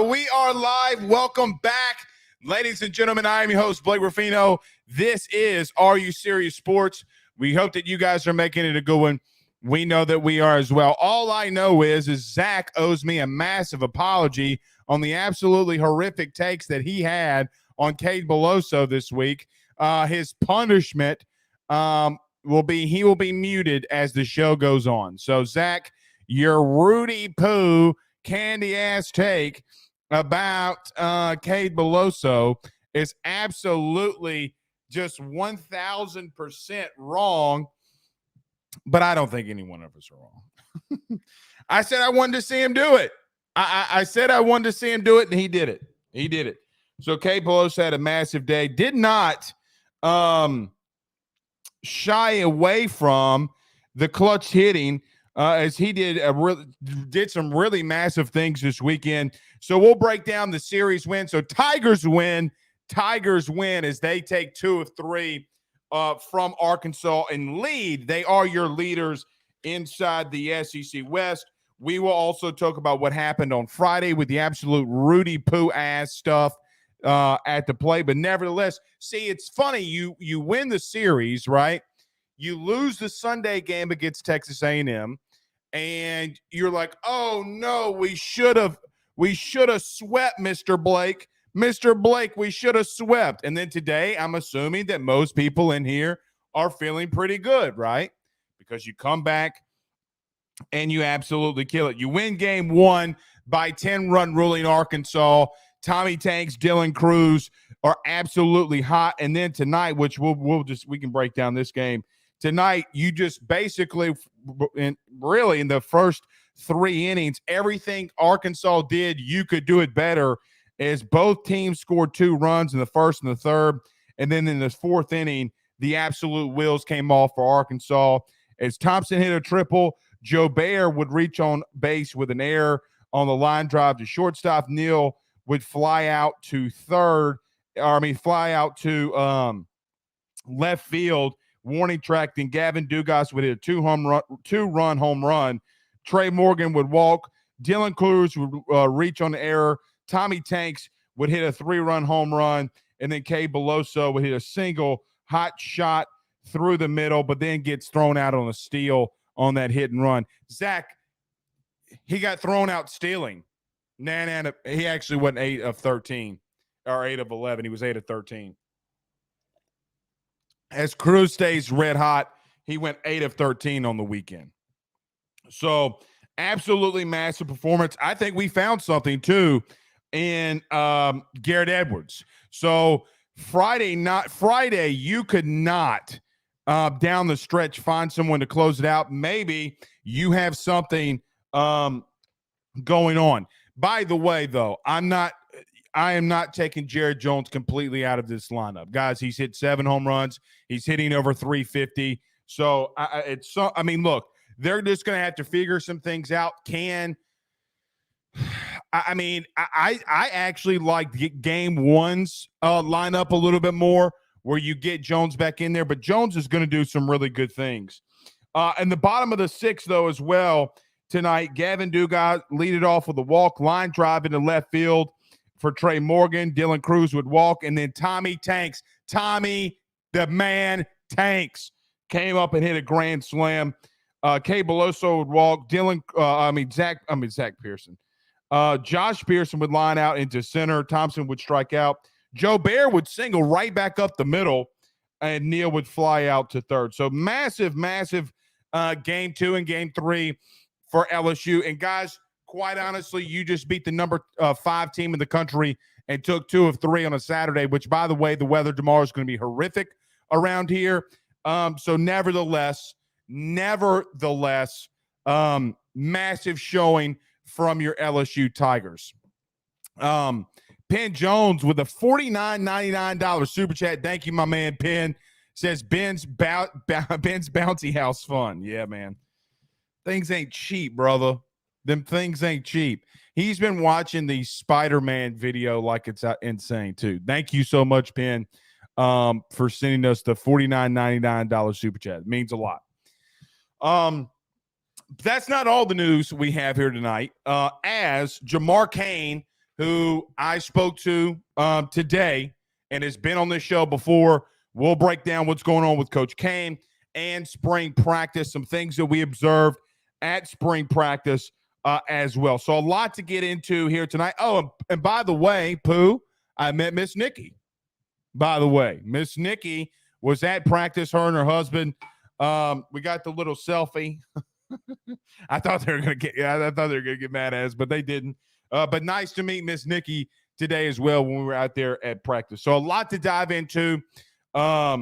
We are live. Welcome back, ladies and gentlemen. I am your host, Blake Ruffino. This is Are You Serious Sports? We hope that you guys are making it a good one. We know that we are as well. All I know is Zach owes me a massive apology on the absolutely horrific takes that he had on Cade Beloso this week. His punishment will be muted as the show goes on. So, Zach, your Rudy Poo candy-ass take about Cade Beloso is absolutely just 1,000% wrong, but I don't think any one of us are wrong. I said I wanted to see him do it. I said I wanted to see him do it, and he did it. He did it. So Cade Beloso had a massive day. Did not shy away from the clutch hitting as he did some really massive things this weekend. So we'll break down the series win. So Tigers win as they take 2 of 3 from Arkansas and lead. They are your leaders inside the SEC West. We will also talk about what happened on Friday with the absolute Rudy Poo ass stuff at the play. But nevertheless, see, it's funny. You win the series, right? You lose the Sunday game against Texas A&M, and you're like, oh no, we should have swept Mr. Blake. Mr. Blake, we should have swept. And then today, I'm assuming that most people in here are feeling pretty good, right? Because you come back and you absolutely kill it. You win game 1 by 10-run ruling Arkansas. Tommy Tanks, Dylan Cruz are absolutely hot. And then tonight, which we can break down this game. Tonight, you just basically, really in the first 3 innings, everything Arkansas did, you could do it better, as both teams scored 2 runs in the first and the third. And then in the 4th inning, the absolute wheels came off for Arkansas. As Thompson hit a triple, Joe Bear would reach on base with an error on the line drive to shortstop. Neal would fly out to left field, warning track. Then Gavin Dugas would hit a 2-run home run. Trey Morgan would walk. Dylan Cruz would reach on the error. Tommy Tanks would hit a 3-run home run. And then Cade Beloso would hit a single hot shot through the middle, but then gets thrown out on a steal on that hit and run. Zach, he got thrown out stealing. He actually went 8 of 13 or 8 of 11. He was 8 of 13. As Cruz stays red hot, he went 8 of 13 on the weekend. So absolutely massive performance. I think we found something too in Garrett Edwards. So Friday, you could not down the stretch find someone to close it out. Maybe you have something going on. By the way, though, I am not taking Jared Jones completely out of this lineup. Guys, he's hit 7 home runs. He's hitting over 350. So, look, they're just going to have to figure some things out. I actually like game 1's lineup a little bit more, where you get Jones back in there. But Jones is going to do some really good things. And the bottom of the 6th, though, as well, tonight, Gavin Dugas lead it off with a walk, line drive into left field for Trey Morgan. Dylan Cruz would walk, and then Tommy the man Tanks, came up and hit a grand slam. Cade Beloso would walk. Zach Pearson. Josh Pearson would line out into center. Thompson would strike out. Joe Bear would single right back up the middle, and Neal would fly out to third. So massive game 2 and game 3 for LSU. And guys, quite honestly, you just beat the number 5 team in the country and took 2 of 3 on a Saturday, which, by the way, the weather tomorrow is going to be horrific around here. So nevertheless, massive showing from your LSU Tigers. Penn Jones with a $49.99 super chat. Thank you, my man Penn. Says Ben's bouncy house fun. Yeah, man. Things ain't cheap, brother. Them things ain't cheap. He's been watching the Spider-Man video like it's insane, too. Thank you so much, Penn, for sending us the $49.99 super chat. It means a lot. That's not all the news we have here tonight. As Jamar Cain who I spoke to today and has been on this show before. We'll break down what's going on with Coach Cain and spring practice, some things that we observed at spring practice as well. So a lot to get into here tonight. Oh, and by the way, Pooh, I met Miss Nikki. By the way, Miss Nikki was at practice, her and her husband. We got the little selfie. I thought they were going to get mad at us, but they didn't. But nice to meet Miss Nikki today as well when we were out there at practice. So a lot to dive into. A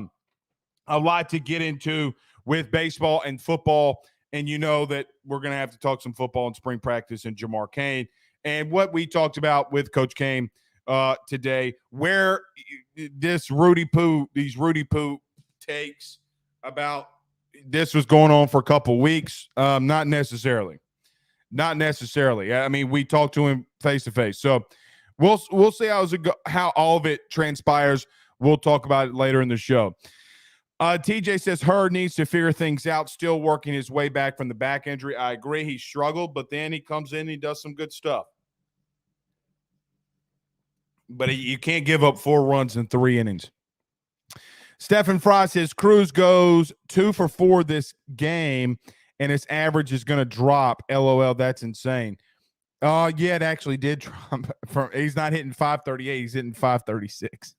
lot to get into with baseball and football. And you know that we're going to have to talk some football and spring practice and Jamar Cain and what we talked about with Coach Cain today, where these Rudy Poo takes about this was going on for a couple weeks. Not necessarily. I mean, we talked to him face to face. So we'll see how all of it transpires. We'll talk about it later in the show. TJ says Hurd needs to figure things out, still working his way back from the back injury. I agree. He struggled, but then he comes in and he does some good stuff. But you can't give up 4 runs in 3 innings. Stephen Fry says Cruz goes 2 for 4 this game, and his average is going to drop. LOL, that's insane. Yeah, it actually did drop. He's not hitting 538. He's hitting 536.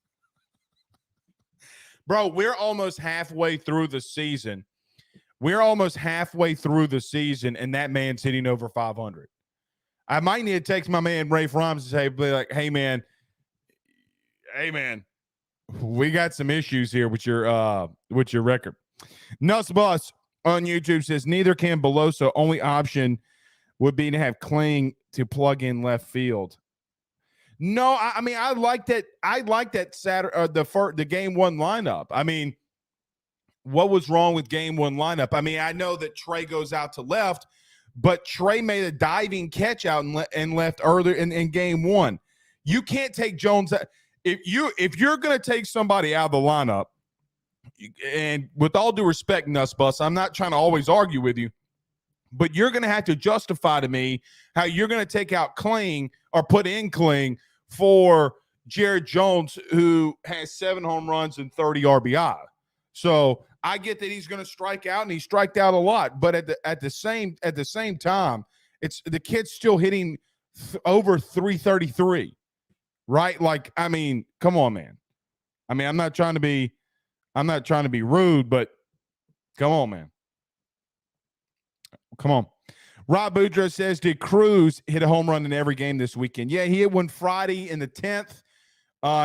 Bro, we're almost halfway through the season. And that man's hitting over 500. I might need to text my man Rafe Rhymes and say, like, hey, man, we got some issues here with your record. Nuts Boss on YouTube says neither can Beloso. Only option would be to have Kling to plug in left field. No, I mean I like that. I like that Saturday the game 1 lineup. I mean, what was wrong with game 1 lineup? I mean, I know that Trey goes out to left, but Trey made a diving catch out and left earlier in game 1. You can't take Jones out. If you're going to take somebody out of the lineup, and with all due respect, Nussbus, I'm not trying to always argue with you, but you're going to have to justify to me how you're going to take out Kling or put in Kling for Jared Jones, who has 7 home runs and 30 RBI. So I get that he's going to strike out, and he striked out a lot. But at the same time, it's the kid's still hitting over 333, right? Like, I mean, come on, man. I mean, I'm not trying to be rude, but come on, man. Come on. Rob Boudreaux says, did Cruz hit a home run in every game this weekend? Yeah, he hit one Friday in the 10th.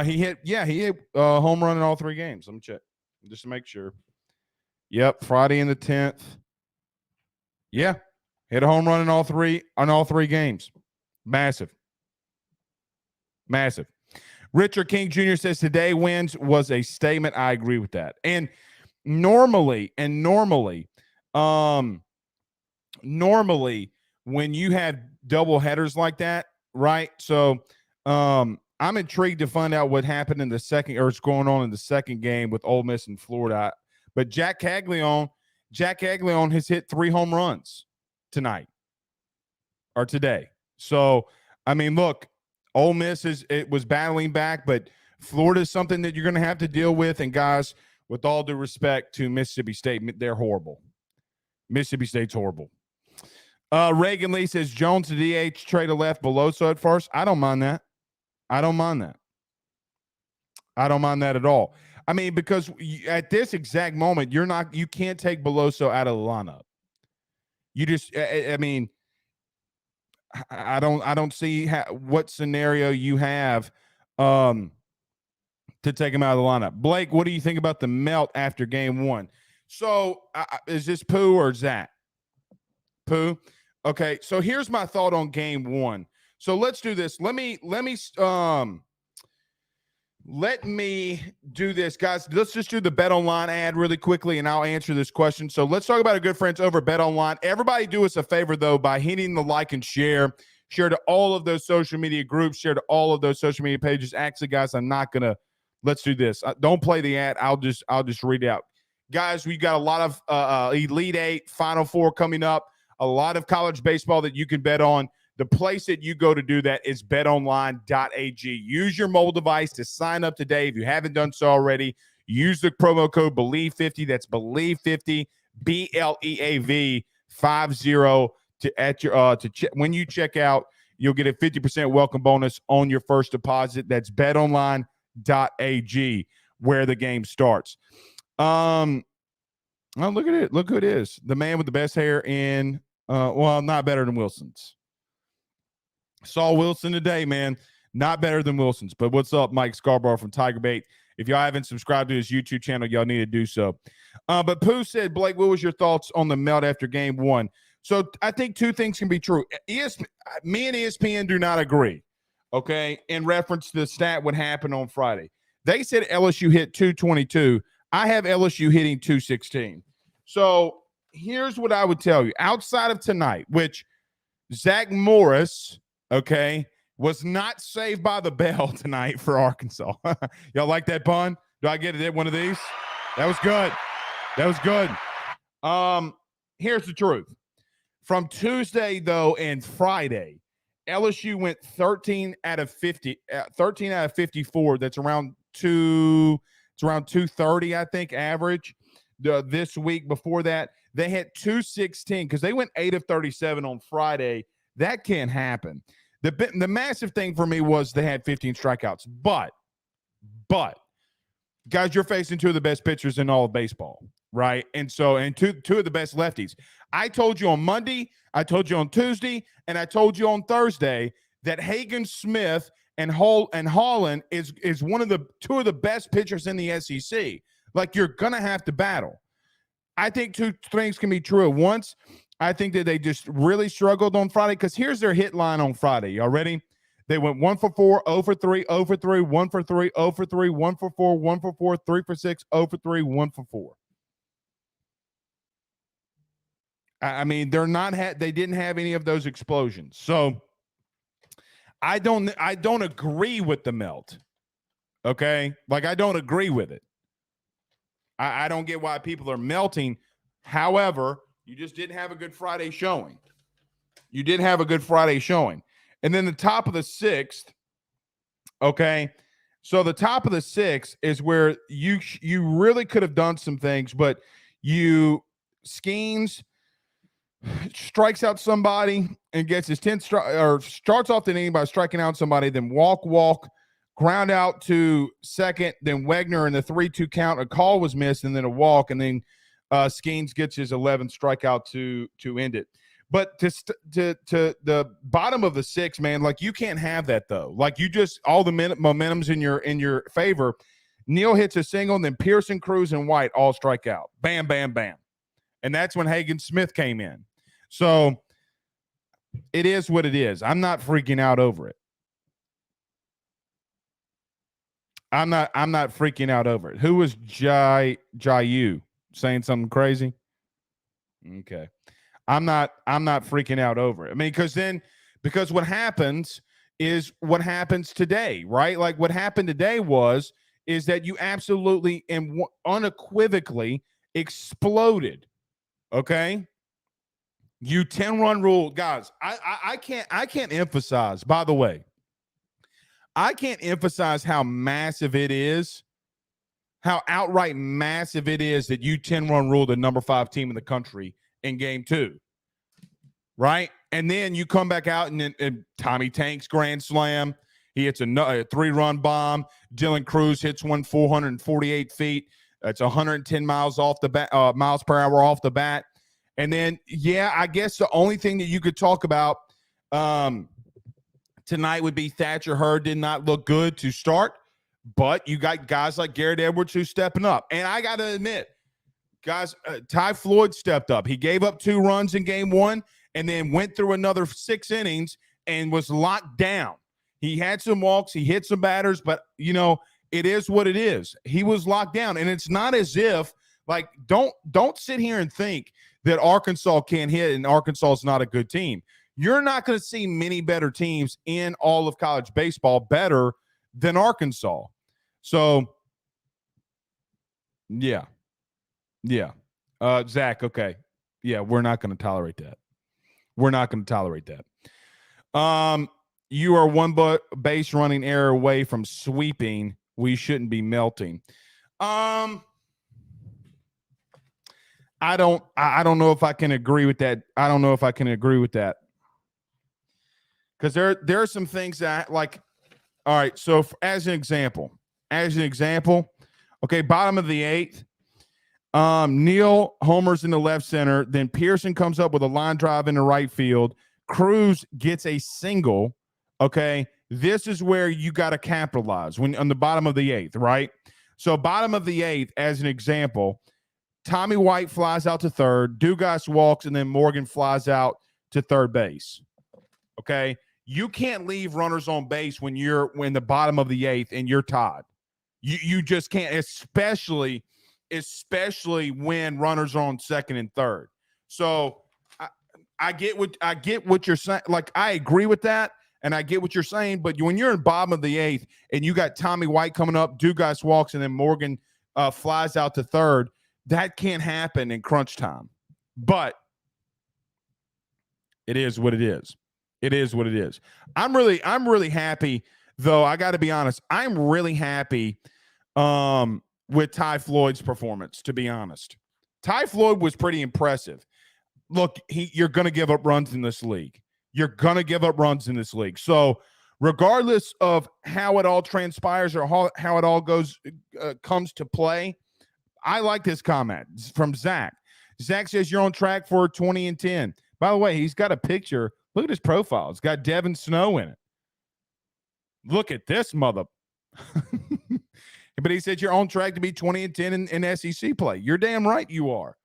He hit a home run in all 3 games. Let me check just to make sure. Yep, Friday in the 10th. Yeah, hit a home run in all 3 games. Massive. Richard King Jr. says today wins was a statement. I agree with that. And normally, when you have double headers like that, right? So I'm intrigued to find out what happened in the second, or what's going on in the second game with Ole Miss and Florida. But Jack Caglione has hit 3 home runs today. So, I mean, look, Ole Miss was battling back, but Florida is something that you're going to have to deal with. And guys, with all due respect to Mississippi State, they're horrible. Mississippi State's horrible. Reagan Lee says Jones to DH, Trey to left, Beloso at first. I don't mind that. I don't mind that at all. I mean, because at this exact moment, you can't take Beloso out of the lineup. You just, I mean, I don't see what scenario you have to take him out of the lineup. Blake, what do you think about the melt after game 1? So is this Pooh or Zach? Pooh. Okay, so here's my thought on game 1. So let's do this. Let me do this, guys. Let's just do the Bet Online ad really quickly, and I'll answer this question. So let's talk about our good friends over at Bet Online. Everybody do us a favor, though, by hitting the like and share. Share to all of those social media groups. Share to all of those social media pages. Actually, guys, I'm not going to – let's do this. Don't play the ad. I'll just read it out. Guys, we got a lot of Elite Eight, Final Four coming up. A lot of college baseball that you can bet on. The place that you go to do that is betonline.ag. Use your mobile device to sign up today. If you haven't done so already, use the promo code BELIEVE50. That's BELIEVE50, BLEAV 50 when you check out. You'll get a 50% welcome bonus on your first deposit. That's betonline.ag, where the game starts. Oh, look at it. Look who it is. The man with the best hair in, not better than Wilson's. Saw Wilson today, man. Not better than Wilson's. But what's up, Mike Scarborough from Tiger Bait? If y'all haven't subscribed to his YouTube channel, y'all need to do so. But Pooh said, Blake, what was your thoughts on the melt after game one? So I think two things can be true. Me and ESPN do not agree, okay, in reference to the stat what happened on Friday. They said LSU hit 222. I have LSU hitting 216. So here's what I would tell you. Outside of tonight, which Zach Morris, okay, was not saved by the bell tonight for Arkansas. Y'all like that pun? Do I get it at one of these? That was good. That was good. Here's the truth. From Tuesday, though, and Friday, LSU went 13 out of 54. That's around it's around 230, I think, average. This week before that, they hit 216 because they went 8 of 37 on Friday. That can't happen. The massive thing for me was they had 15 strikeouts. But, guys, you're facing two of the best pitchers in all of baseball, right? And two of the best lefties. I told you on Monday, I told you on Tuesday, and I told you on Thursday that Hagen Smith and Holland is one of the two of the best pitchers in the SEC. Like, you're going to have to battle. I think two things can be true at once. I think that they just really struggled on Friday because here's their hit line on Friday. Y'all ready? They went 1 for 4, 0 for 3, 0 for 3, 1 for 3, 0 for 3, 1 for 4, 1 for 4, 3 for 6, 0 for 3, 1 for 4. I mean, they didn't have any of those explosions. So I don't agree with the melt. Okay? Like, I don't agree with it. I don't get why people are melting. However, you just didn't have a good Friday showing. You did have a good Friday showing. And then the top of the sixth, okay? So the top of the sixth is where you really could have done some things, but Skeens strikes out somebody and gets his 10th or starts off the inning by striking out somebody, then walk, ground out to second, then Wegner in the 3-2 count. A call was missed, and then a walk, and then Skeens gets his 11th strikeout to end it. But to the bottom of the sixth, man, like, you can't have that though. Like, you just all the momentum's in your favor. Neal hits a single, and then Pearson, Cruz, and White all strike out. Bam, bam, bam. And that's when Hagen Smith came in. So it is what it is. I'm not freaking out over it. I'm not freaking out over it. Who was Jayu saying something crazy? Okay. I'm not freaking out over it. I mean, because what happens is what happens today, right? Like, what happened today is that you absolutely and unequivocally exploded. Okay. You 10-run rule, guys. I can't emphasize, by the way, I can't emphasize how massive it is, how outright massive it is that you 10-run rule the number 5 team in the country in game 2. Right? And then you come back out and Tommy Tank's grand slam. He hits a 3-run bomb. Dylan Cruz hits one 448 feet. It's 110 miles off the bat, miles per hour off the bat. And then, I guess the only thing that you could talk about tonight would be Thatcher Hurd did not look good to start, but you got guys like Garrett Edwards who's stepping up. And I got to admit, guys, Ty Floyd stepped up. He gave up 2 runs in game 1 and then went through another 6 innings and was locked down. He had some walks. He hit some batters, but, it is what it is. He was locked down. And it's not as if, like, don't sit here and think that Arkansas can't hit and Arkansas is not a good team. You're not going to see many better teams in all of college baseball better than Arkansas. So, yeah. Zach, okay. Yeah, we're not going to tolerate that. We're not going to tolerate that. You are one base running error away from sweeping. We shouldn't be melting. I don't know if I can agree with that. I don't know if I can agree with that. Because there are some things that like, all right, so as an example, okay, bottom of the eighth, Neal homers in the left center, then Pearson comes up with a line drive in the right field. Cruz gets a single, okay? This is where you got to capitalize when on the bottom of the eighth, right? So bottom of the eighth, as an example, Tommy White flies out to third, Dugas walks, and then Morgan flies out to third base, okay? You can't leave runners on base when you're in the bottom of the eighth and you're tied. You just can't, especially when runners are on second and third. So I get what you're saying. Like, I agree with that, and I get what you're saying. But when you're in bottom of the eighth and you got Tommy White coming up, Dugas walks, and then Morgan flies out to third, that can't happen in crunch time. But it is what it is. It is what it is. I'm really happy, though. I got to be honest. I'm really happy with Ty Floyd's performance, to be honest. Ty Floyd was pretty impressive. Look, you're going to give up runs in this league. So regardless of how it all transpires or how it all comes to play, I like this comment from Zach. Zach says you're on track for 20 and 10. By the way, he's got a picture. Look at his profile. It's got Devin Snow in it. Look at this mother. But he said you're on track to be 20 and 10 in SEC play. You're damn right you are.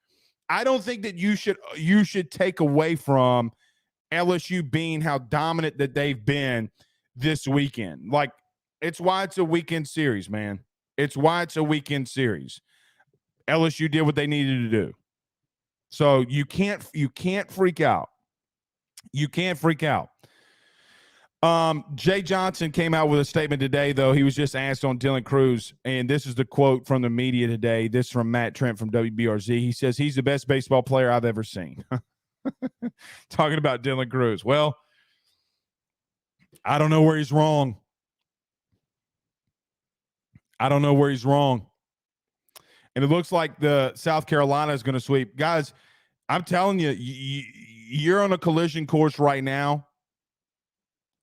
I don't think that you should take away from LSU being how dominant that they've been this weekend. Like, it's why it's a weekend series, man. It's why it's a weekend series. LSU did what they needed to do. So you can't freak out. You can't freak out. Jay Johnson came out with a statement today, though. He was just asked on Dylan Cruz, and this is the quote from the media today. This from Matt Trent from WBRZ. He says he's the best baseball player I've ever seen. Talking about Dylan Cruz. Well, I don't know where he's wrong. And it looks like the South Carolina is going to sweep. Guys, I'm telling you, you're on a collision course right now.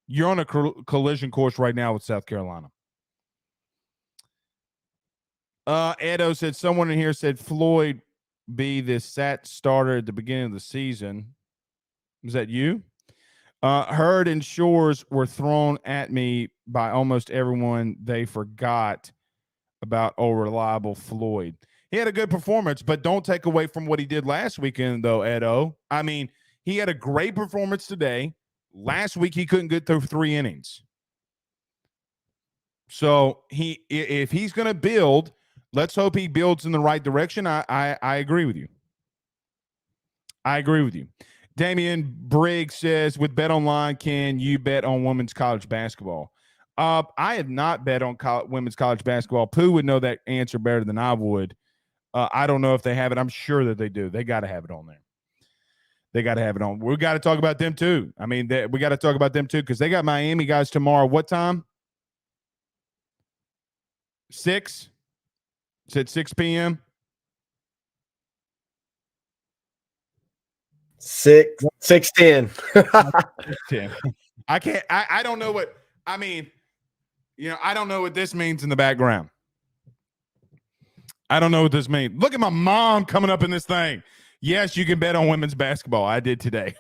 You're on a collision course right now with South Carolina. Edo said, someone in here said Floyd be the sat starter at the beginning of the season. Was that you? Hurd and Shores were thrown at me by almost everyone. They forgot about reliable Floyd. He had a good performance, but don't take away from what he did last weekend, though, Edo. I mean, he had a great performance today. Last week, he couldn't get through 3 innings. So if he's going to build, let's hope he builds in the right direction. I agree with you. Damian Briggs says, with Bet Online, can you bet on women's college basketball? I have not bet on women's college basketball. Pooh would know that answer better than I would. I don't know if they have it. I'm sure that they do. They got to have it on there. We got to talk about them too. I mean, we got to talk about them too because they got Miami guys tomorrow. What time? 6? It's at 6 p.m. 6:10. 10. I can't. I don't know what. I mean, I don't know what this means in the background. I don't know what this means. Look at my mom coming up in this thing. Yes, you can bet on women's basketball. I did today.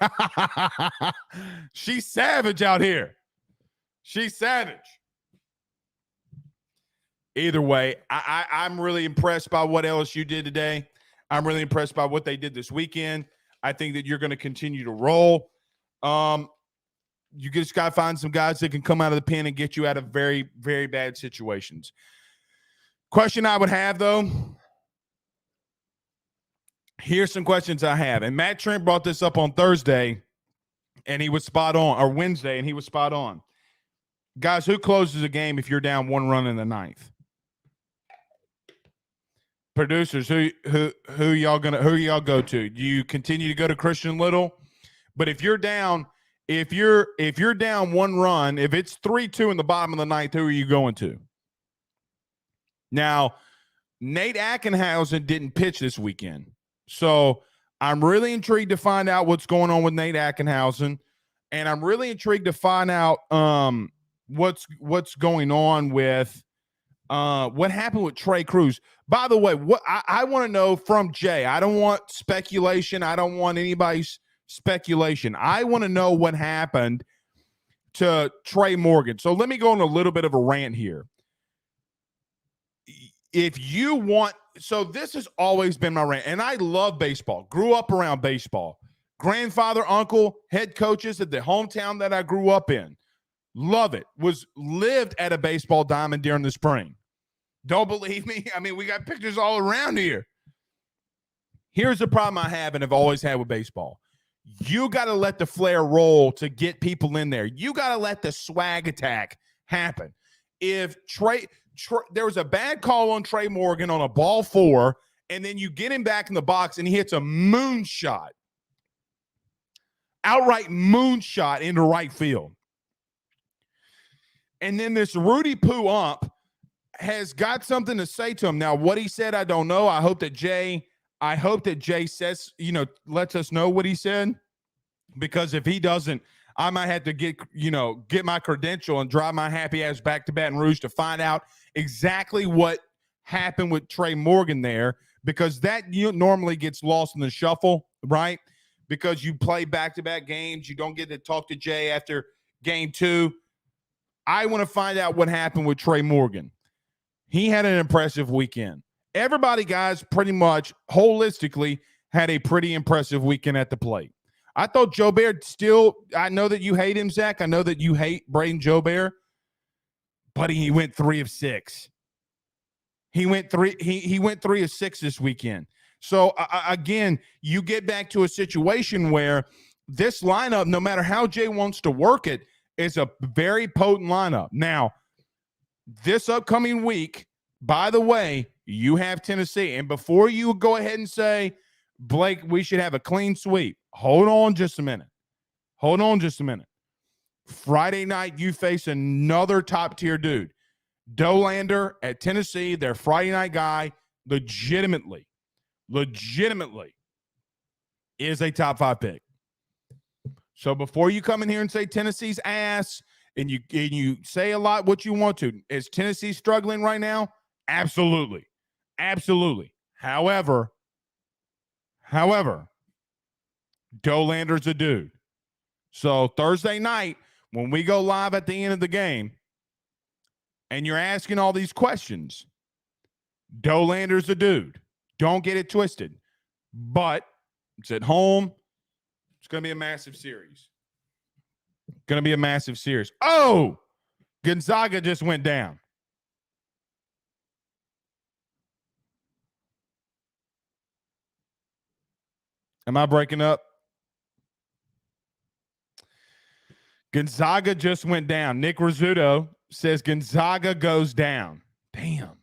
She's savage out here. She's savage. Either way, I'm really impressed by what LSU did today. I'm really impressed by what they did this weekend. I think that you're going to continue to roll. You just got to find some guys that can come out of the pen and get you out of very, very bad situations. Question I would have, though, here's some questions I have. And Matt Trent brought this up on Thursday, and he was spot on, or Wednesday, and he was spot on. Guys, who closes a game if you're down 1 run in the ninth? Producers, who y'all go to? Do you continue to go to Christian Little? But if you're down if you're down 1 run, if it's 3-2 in the bottom of the ninth, who are you going to? Now, Nate Ackenhausen didn't pitch this weekend. So I'm really intrigued to find out what's going on with Nate Ackenhausen. And I'm really intrigued to find out what's going on with what happened with Trey Cruz. By the way, what I want to know from Jay, I don't want speculation. I don't want anybody's speculation. I want to know what happened to Trey Morgan. So let me go on a little bit of a rant here. If you want, so this has always been my rant, and I love baseball, grew up around baseball. Grandfather, uncle, head coaches at the hometown that I grew up in. Love it. Lived at a baseball diamond during the spring. Don't believe me? I mean, we got pictures all around here. Here's the problem I have and have always had with baseball. You got to let the flair roll to get people in there. You got to let the swag attack happen. If there was a bad call on Trey Morgan on a ball 4, and then you get him back in the box and he hits a moonshot, outright moonshot into right field. And then this Rudy Poo ump has got something to say to him. Now, what he said, I don't know. I hope that Jay says, lets us know what he said, because if he doesn't, I might have to get my credential and drive my happy ass back to Baton Rouge to find out exactly what happened with Trey Morgan there, because that normally gets lost in the shuffle, right? Because you play back-to-back games. You don't get to talk to Jay after game 2. I want to find out what happened with Trey Morgan. He had an impressive weekend. Everybody, guys, pretty much holistically had a pretty impressive weekend at the plate. I thought Jobert I know that you hate him, Zach. I know that you hate Braden Jobert, but he went 3 of 6. He went 3 of 6 this weekend. So, again, you get back to a situation where this lineup, no matter how Jay wants to work it, is a very potent lineup. Now, this upcoming week, by the way, you have Tennessee. And before you go ahead and say, Blake, we should have a clean sweep, hold on just a minute. Friday night, you face another top-tier dude. Dolander at Tennessee, their Friday night guy, legitimately is a top 5 pick. So before you come in here and say Tennessee's ass, and you say a lot what you want to, is Tennessee struggling right now? Absolutely. However, Dolander's a dude. So Thursday night, when we go live at the end of the game, and you're asking all these questions, Dolander's a dude. Don't get it twisted. But it's at home. It's going to be a massive series. Oh, Gonzaga just went down. Am I breaking up? Gonzaga just went down. Nick Rizzuto says Gonzaga goes down. Damn.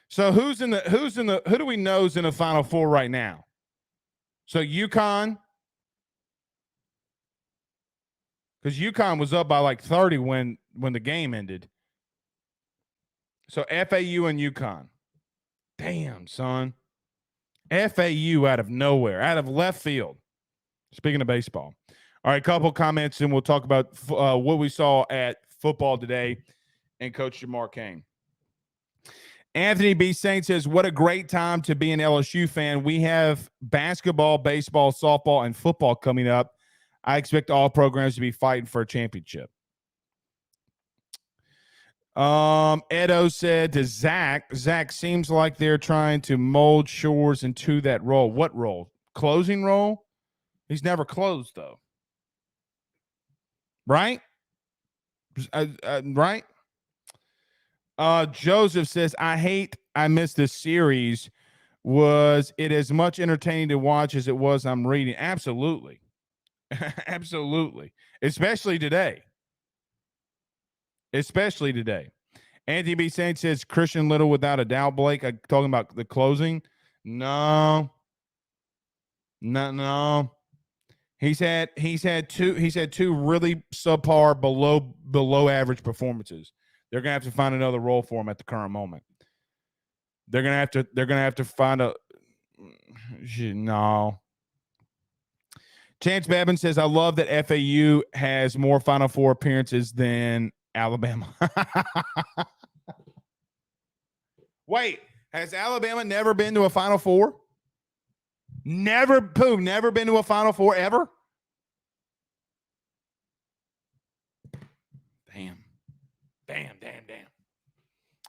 So who do we know is in the Final Four right now? So UConn, because UConn was up by like 30 when the game ended. So FAU and UConn. Damn, son. FAU out of nowhere, out of left field. Speaking of baseball. All right, a couple comments, and we'll talk about what we saw at football today and Coach Jamar Cain. Anthony B. Saint says, what a great time to be an LSU fan. We have basketball, baseball, softball, and football coming up. I expect all programs to be fighting for a championship. Edo said to Zach seems like they're trying to mold Shores into that role. What role? Closing role? He's never closed, though. Right? Right? Joseph says, I missed this series. Was it as much entertaining to watch as it was I'm reading? Absolutely. Absolutely. Especially today. Anthony B. Saint says Christian Little without a doubt, Blake. Talking about the closing. No. He's had two really subpar below average performances. They're gonna have to find another role for him at the current moment. They're gonna have to find a no. Chance Babin says, I love that FAU has more Final Four appearances than Alabama. Wait, has Alabama never been to a Final Four? Never been to a Final Four ever? Damn.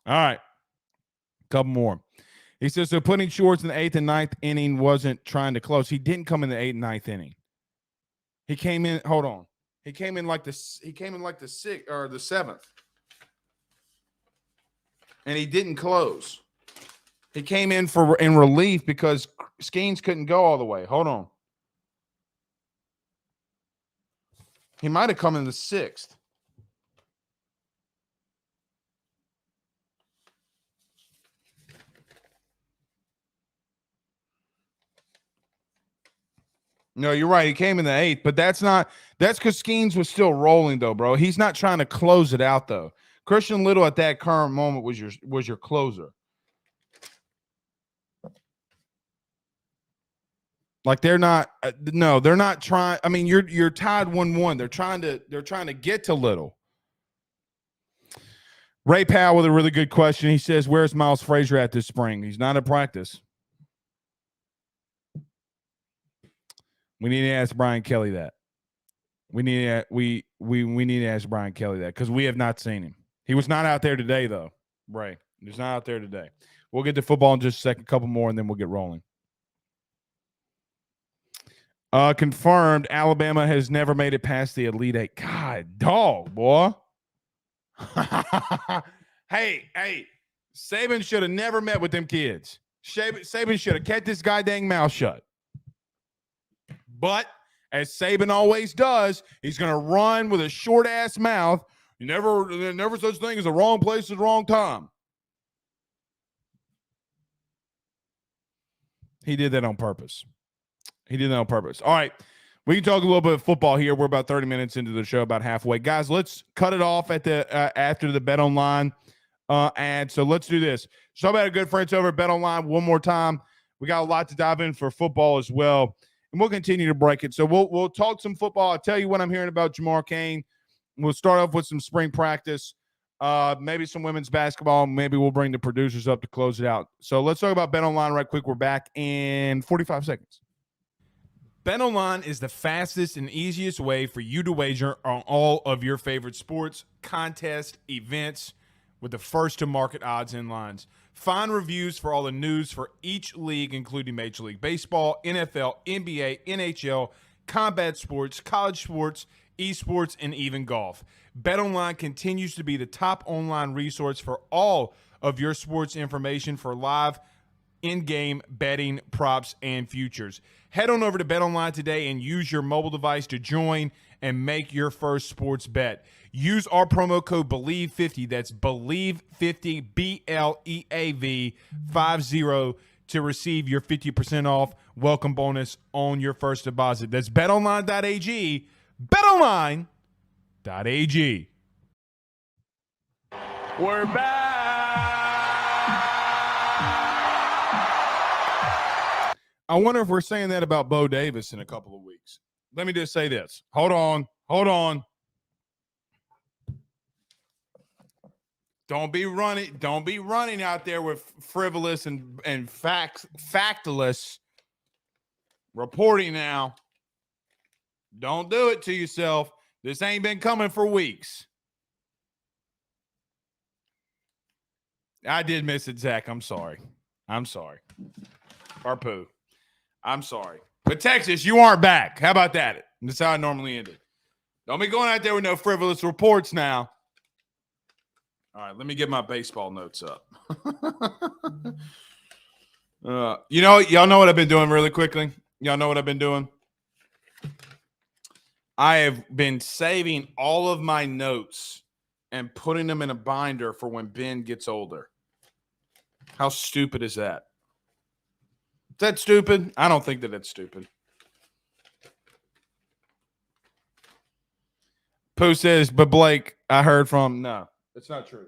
All right. Couple more. He says, so putting Shorts in the 8th and 9th inning wasn't trying to close. He didn't come in the 8th and 9th inning. He came in, hold on. He came in like the 6th or the 7th. And he didn't close. He came in in relief because Skeens couldn't go all the way. Hold on. He might have come in the 6th. No, you're right. He came in the 8th, but that's because Skeens was still rolling though, bro. He's not trying to close it out though. Christian Little at that current moment was your closer. Like they're not trying. I mean, you're tied 1-1. They're trying to get to Little. Ray Powell with a really good question. He says, where's Miles Frazier at this spring? He's not at practice. We need to ask Brian Kelly that. We need to ask Brian Kelly that because we have not seen him. He was not out there today, though. Ray, he's not out there today. We'll get to football in just a second, couple more, and then we'll get rolling. Confirmed, Alabama has never made it past the Elite Eight. God, dog, boy. Hey, Saban should have never met with them kids. Saban should have kept this guy dang mouth shut. But as Saban always does, he's going to run with a short-ass mouth. Never such thing as the wrong place at the wrong time. He did that on purpose. All right. We can talk a little bit of football here. We're about 30 minutes into the show, about halfway. Guys, let's cut it off at the after the Bet Online ad. So let's do this. So about our good friends over at Bet Online one more time. We got a lot to dive in for football as well, and we'll continue to break it. So we'll talk some football. I'll tell you what I'm hearing about Jamar Cain. We'll start off with some spring practice, maybe some women's basketball. Maybe we'll bring the producers up to close it out. So let's talk about Bet Online right quick. We're back in 45 seconds. BetOnline is the fastest and easiest way for you to wager on all of your favorite sports, contests, events with the first-to-market odds and lines. Find reviews for all the news for each league, including Major League Baseball, NFL, NBA, NHL, combat sports, college sports, esports, and even golf. BetOnline continues to be the top online resource for all of your sports information for live in-game betting, props, and futures. Head on over to BetOnline today and use your mobile device to join and make your first sports bet. Use our promo code BELIEVE50, that's BELIEVE50, BLEAV 50, to receive your 50% off welcome bonus on your first deposit. That's betonline.ag, betonline.ag. We're back. I wonder if we're saying that about Bo Davis in a couple of weeks. Let me just say this. Hold on. Don't be running out there with frivolous and factless reporting now. Don't do it to yourself. This ain't been coming for weeks. I did miss it, Zach. I'm sorry. Harpoo. I'm sorry. But Texas, you aren't back. How about that? That's how I normally end it. Don't be going out there with no frivolous reports now. All right, let me get my baseball notes up. Y'all know what I've been doing really quickly? Y'all know what I've been doing? I have been saving all of my notes and putting them in a binder for when Ben gets older. How stupid is that? Is that stupid? I don't think that it's stupid. Pooh says, but Blake, I heard from. No, that's not true.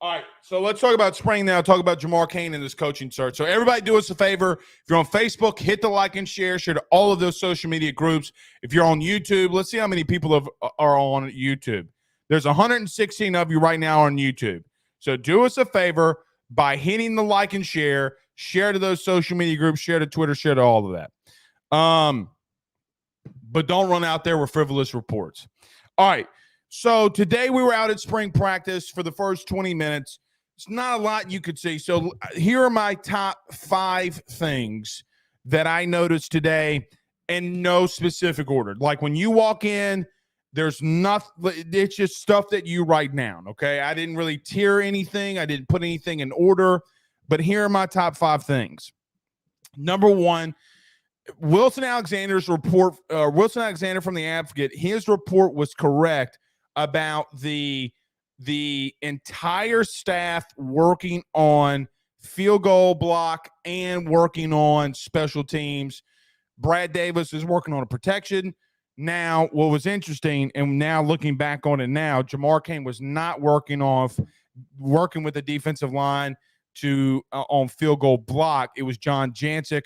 All right, so let's talk about spring now. Talk about Jamar Cain and this coaching search. So everybody do us a favor. If you're on Facebook, hit the like and share to all of those social media groups. If you're on YouTube, let's see how many people are on YouTube. There's 116 of you right now on YouTube. So do us a favor by hitting the like and share to those social media groups, share to Twitter, share to all of that. But don't run out there with frivolous reports. All right. So today we were out at spring practice for the first 20 minutes. It's not a lot you could see. So here are my top 5 things that I noticed today in no specific order. Like when you walk in, there's nothing. It's just stuff that you write down, okay? I didn't really tier anything. I didn't put anything in order. But here are my top 5 things. Number 1, Wilson Alexander's report, Wilson Alexander from the Advocate, his report was correct about the entire staff working on field goal block and working on special teams. Brad Davis is working on a protection. Now, what was interesting, and now looking back on it now, Jamar Cain was not working with the defensive line to on field goal block. It was John Jancic,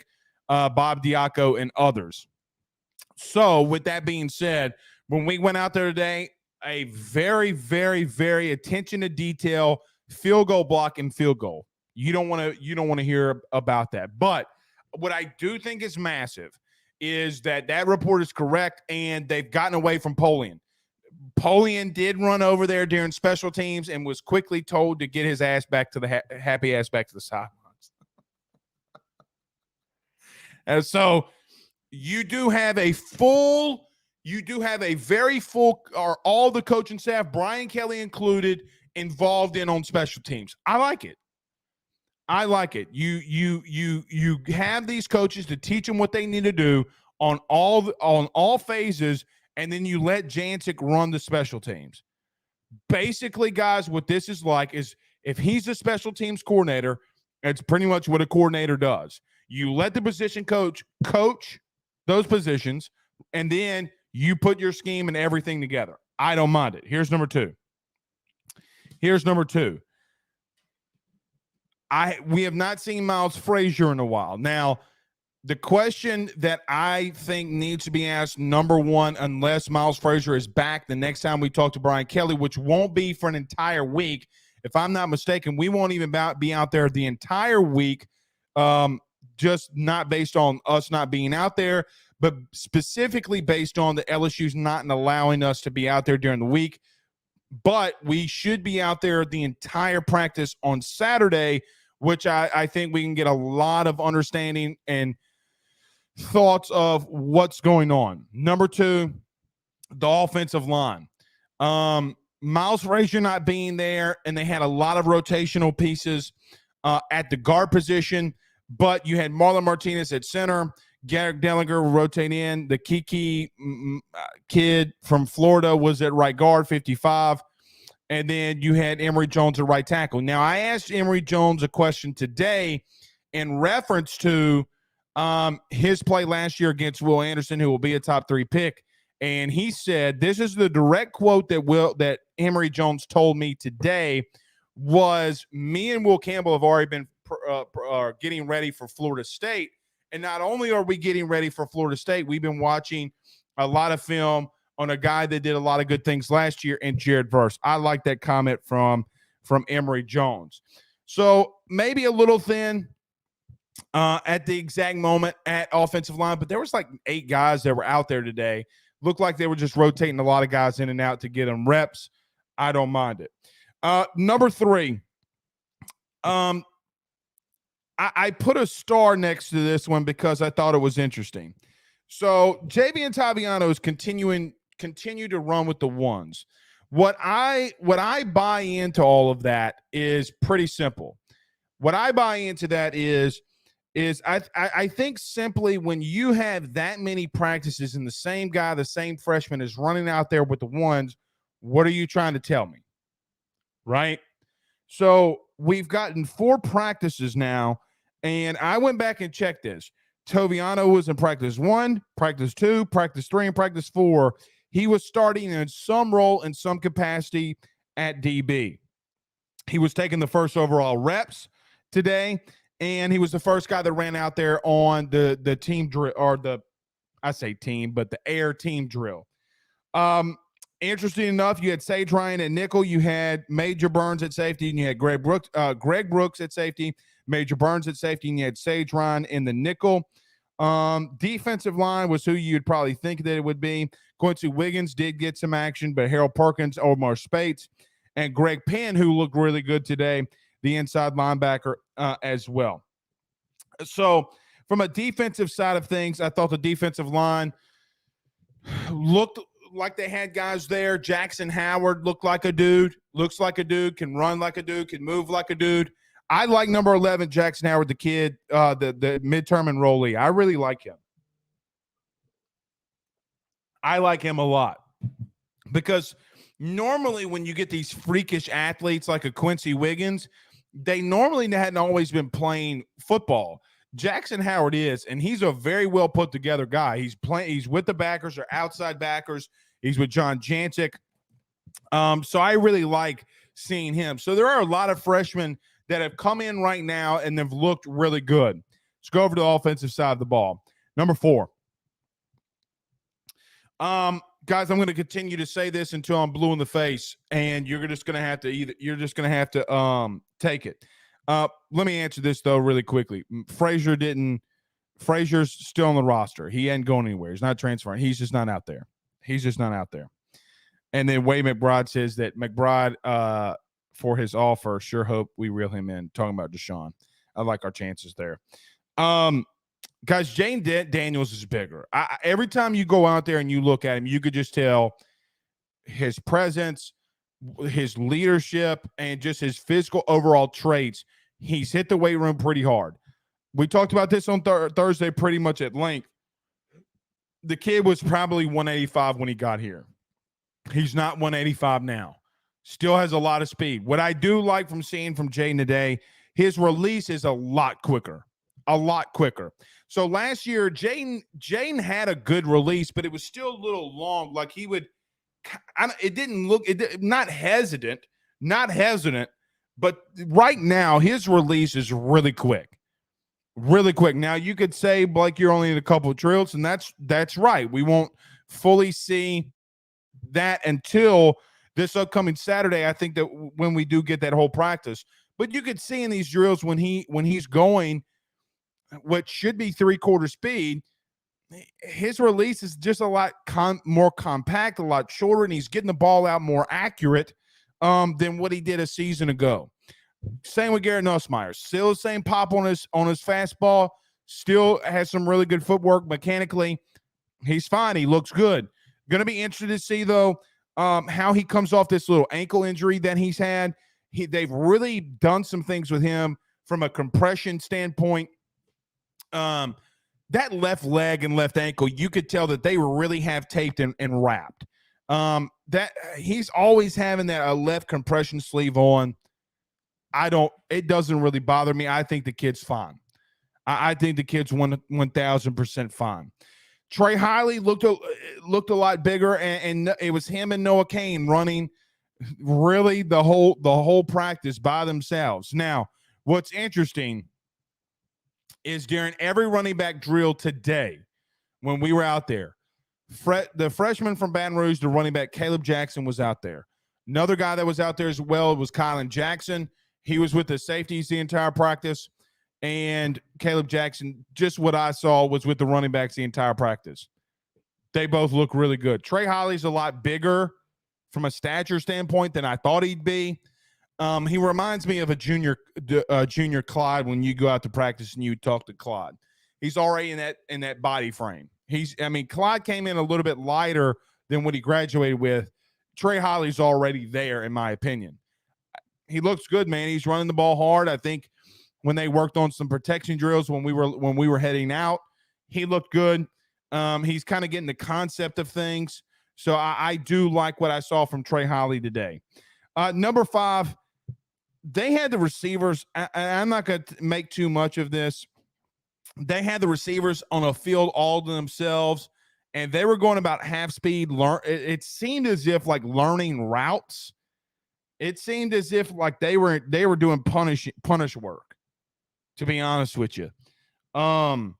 Bob Diaco, and others. So with that being said, when we went out there today, a very, very, very attention to detail field goal block and field goal. You don't want to hear about that. But what I do think is massive is that report is correct, and they've gotten away from Polian. Polian did run over there during special teams and was quickly told to get his ass back to the happy ass back to the sidelines. And so you do have a very full, or all the coaching staff, Brian Kelly included, involved in on special teams. I like it. You have these coaches to teach them what they need to do on all phases, and then you let Jancic run the special teams. Basically, guys, what this is like is if he's a special teams coordinator, it's pretty much what a coordinator does. You let the position coach those positions, and then you put your scheme and everything together. I don't mind it. Here's number 2. We have not seen Miles Frazier in a while. Now, the question that I think needs to be asked, number 1, unless Miles Frazier is back the next time we talk to Brian Kelly, which won't be for an entire week. If I'm not mistaken, we won't even be out there the entire week, just not based on us not being out there, but specifically based on the LSU's not allowing us to be out there during the week. But we should be out there the entire practice on Saturday, which I think we can get a lot of understanding and thoughts of what's going on. Number 2, the offensive line. Miles Frazier not being there, and they had a lot of rotational pieces at the guard position, but you had Marlon Martinez at center. Garrett Dellinger will rotate in. The Kiki kid from Florida was at right guard, 55. And then you had Emory Jones at right tackle. Now, I asked Emory Jones a question today in reference to his play last year against Will Anderson, who will be a top 3 pick. And he said, this is the direct quote that Emory Jones told me today, was me and Will Campbell have already been getting ready for Florida State. And not only are we getting ready for Florida State, we've been watching a lot of film on a guy that did a lot of good things last year in Jared Verse. I like that comment from Emory Jones. So maybe a little thin at the exact moment at offensive line, but there was like 8 guys that were out there today. Looked like they were just rotating a lot of guys in and out to get them reps. I don't mind it. Number 3, I put a star next to this one because I thought it was interesting. So Javian Taviano's continue to run with the ones. What I buy into all of that is pretty simple. What I buy into that is I think simply when you have that many practices and the same guy, the same freshman is running out there with the ones, what are you trying to tell me? Right? So we've gotten 4 practices now, and I went back and checked this. Toviano was in practice 1, practice 2, practice 3, and practice 4. he was starting in some role in some capacity at DB. He was taking the first overall reps today, and he was the first guy that ran out there on the team drill, or I say team, but the air team drill. Interesting enough, you had Sage Ryan at nickel, you had Major Burns at safety, and you had Greg Brooks at safety, Major Burns at safety, and you had Sage Ryan in the nickel. Defensive line was who you'd probably think that it would be. Quincy Wiggins did get some action, but Harold Perkins, Omar Spates, and Greg Penn, who looked really good today, the inside linebacker as well. So from a defensive side of things, I thought the defensive line looked like they had guys there. Jackson Howard looked like a dude, looks like a dude, can run like a dude, can move like a dude. I like number 11, Jackson Howard, the kid, the midterm enrollee. I really like him. I like him a lot because normally when you get these freakish athletes like a Quincy Wiggins, they normally hadn't always been playing football. Jackson Howard is, and he's a very well put together guy. He's with the backers or outside backers. He's with John Jancic. So I really like seeing him. So there are a lot of freshmen that have come in right now and they've looked really good. Let's go over to the offensive side of the ball. Number 4. Guys, I'm going to continue to say this until I'm blue in the face, and you're just going to have to take it. Let me answer this though really quickly. Frazier's still on the roster. He ain't going anywhere. He's not transferring. He's just not out there. And then Wade McBride says that McBride, for his offer, sure hope we reel him in. Talking about Deshaun. I like our chances there. Guys, Jane Daniels is bigger. Every time you go out there and you look at him, you could just tell his presence, his leadership, and just his physical overall traits. He's hit the weight room pretty hard. We talked about this on Thursday pretty much at length. The kid was probably 185 when he got here. He's not 185 now. Still has a lot of speed. What I do like from seeing from Jane today, his release is a lot quicker. So last year, Jane had a good release, but it was still a little long. Like he would, not hesitant, but right now his release is really quick. Now you could say, Blake, you're only in a couple of drills, and that's right. We won't fully see that until this upcoming Saturday. I think that when we do get that whole practice, but you could see in these drills when he's going what should be 3/4 speed, his release is just a lot more compact, a lot shorter, and he's getting the ball out more accurate than what he did a season ago. Same with Garrett Nussmeier. Still the same pop on his fastball. Still has some really good footwork mechanically. He's fine. He looks good. Going to be interested to see, though, how he comes off this little ankle injury that he's had. They've really done some things with him from a compression standpoint. That left leg and left ankle, you could tell that they really have taped and wrapped. That he's always having that left compression sleeve on. It doesn't really bother me. I think the kid's fine. I think the kid's 1,000% fine. Trey Hiley looked a lot bigger, and it was him and Noah Cain running really the whole practice by themselves. Now, what's interesting is during every running back drill today, when we were out there, the freshman from Baton Rouge, the running back Caleb Jackson, was out there. Another guy that was out there as well was Kylan Jackson. He was with the safeties the entire practice. And Caleb Jackson, just what I saw, was with the running backs the entire practice. They both look really good. Trey Hiley's a lot bigger from a stature standpoint than I thought he'd be. He reminds me of a junior Clyde when you go out to practice and you talk to Clyde. He's already in that body frame. Clyde came in a little bit lighter than what he graduated with. Trey Hiley's already there, in my opinion. He looks good, man. He's running the ball hard. I think when they worked on some protection drills when we were heading out, he looked good. He's kind of getting the concept of things. So I do like what I saw from Trey Hiley today. Number 5, they had the receivers. I'm not going to make too much of this. They had the receivers on a field all to themselves, and they were going about half speed. It seemed as if like learning routes. It seemed as if like they were doing punish work. To be honest with you, I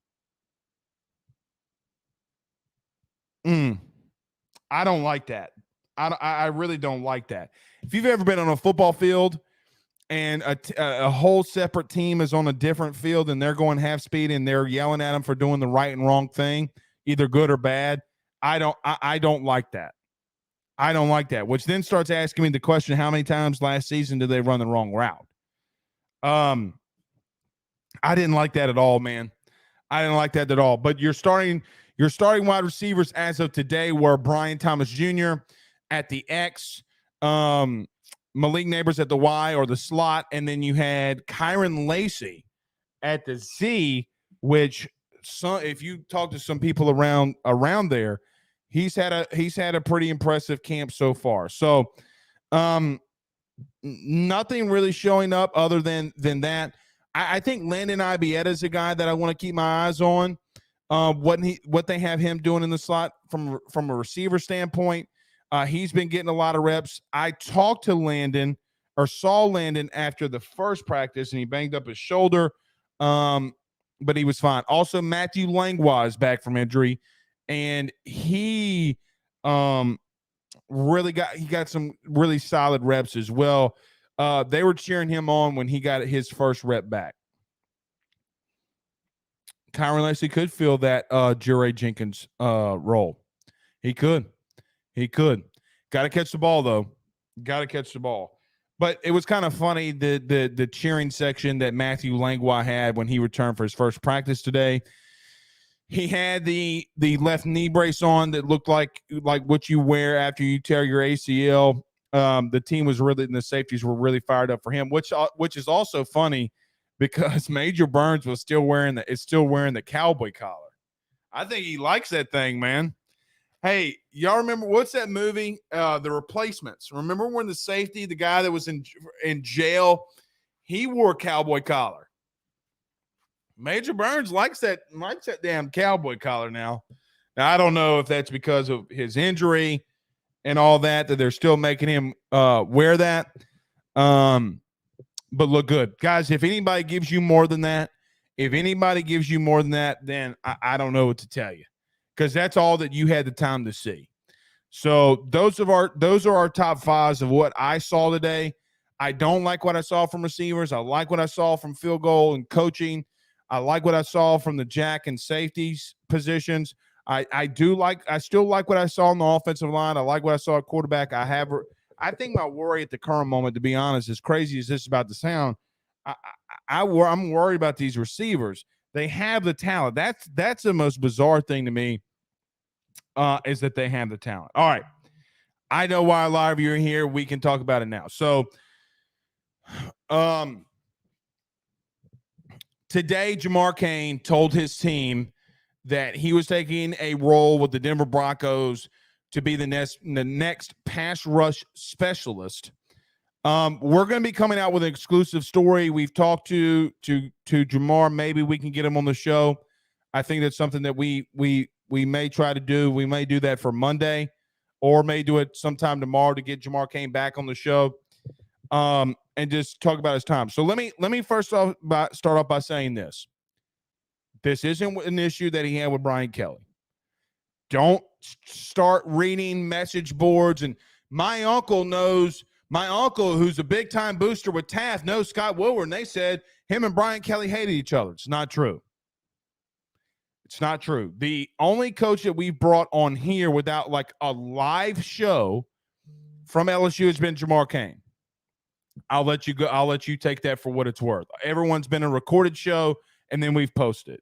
don't like that. I really don't like that. If you've ever been on a football field and a whole separate team is on a different field and they're going half speed and they're yelling at them for doing the right and wrong thing, either good or bad, I don't like that. I don't like that, which then starts asking me the question, how many times last season did they run the wrong route? I didn't like that at all, man. I didn't like that at all. But your starting wide receivers as of today were Brian Thomas Jr. at the X, Malik Neighbors at the Y or the slot, and then you had Kyron Lacy at the Z, which if you talk to some people around there, he's had a pretty impressive camp so far. So nothing really showing up other than that. I think Landon Ibieta is a guy that I want to keep my eyes on. What they have him doing in the slot from a receiver standpoint. He's been getting a lot of reps. I talked to Landon or saw Landon after the first practice, and he banged up his shoulder, but he was fine. Also, Matthew Langlois is back from injury, and he got some really solid reps as well. They were cheering him on when he got his first rep back. Kyron Lacy could fill that Jure Jenkins role. He could. Got to catch the ball, though. Got to catch the ball. But it was kind of funny, the cheering section that Matthew Langlois had when he returned for his first practice today. He had the left knee brace on that looked like what you wear after you tear your ACL. The team was really, and the safeties were really fired up for him, which is also funny because Major Burns was still wearing the cowboy collar. I think he likes that thing, man. Hey, y'all remember what's that movie? The Replacements. Remember when the guy that was in jail, he wore a cowboy collar. Major Burns likes that damn cowboy collar now. Now I don't know if that's because of his injury and all that they're still making him wear that. But look good. Guys, if anybody gives you more than that, then I don't know what to tell you. Because that's all that you had the time to see. So those are our top fives of what I saw today. I don't like what I saw from receivers. I like what I saw from field goal and coaching. I like what I saw from the jack and safeties positions. I still like what I saw on the offensive line. I like what I saw at quarterback. I think my worry at the current moment, to be honest, as crazy as this is about to sound, I'm worried about these receivers. They have the talent. That's the most bizarre thing to me, is that they have the talent. All right. I know why a lot of you are here. We can talk about it now. So, today, Jamar Cain told his team that he was taking a role with the Denver Broncos to be the next pass rush specialist. We're going to be coming out with an exclusive story. We've talked to Jamar. Maybe we can get him on the show. I think that's something that we may try to do. We may do that for Monday, or may do it sometime tomorrow to get Jamar Cain back on the show, and just talk about his time. So let me first start off by saying this. This isn't an issue that he had with Brian Kelly. Don't start reading message boards. And my uncle, who's a big-time booster with Taft, knows Scott Woodward, and they said him and Brian Kelly hated each other. It's not true. It's not true. The only coach that we've brought on here without like a live show from LSU has been Jamar Cain. I'll let you go. I'll let you take that for what it's worth. Everyone's been a recorded show, and then we've posted.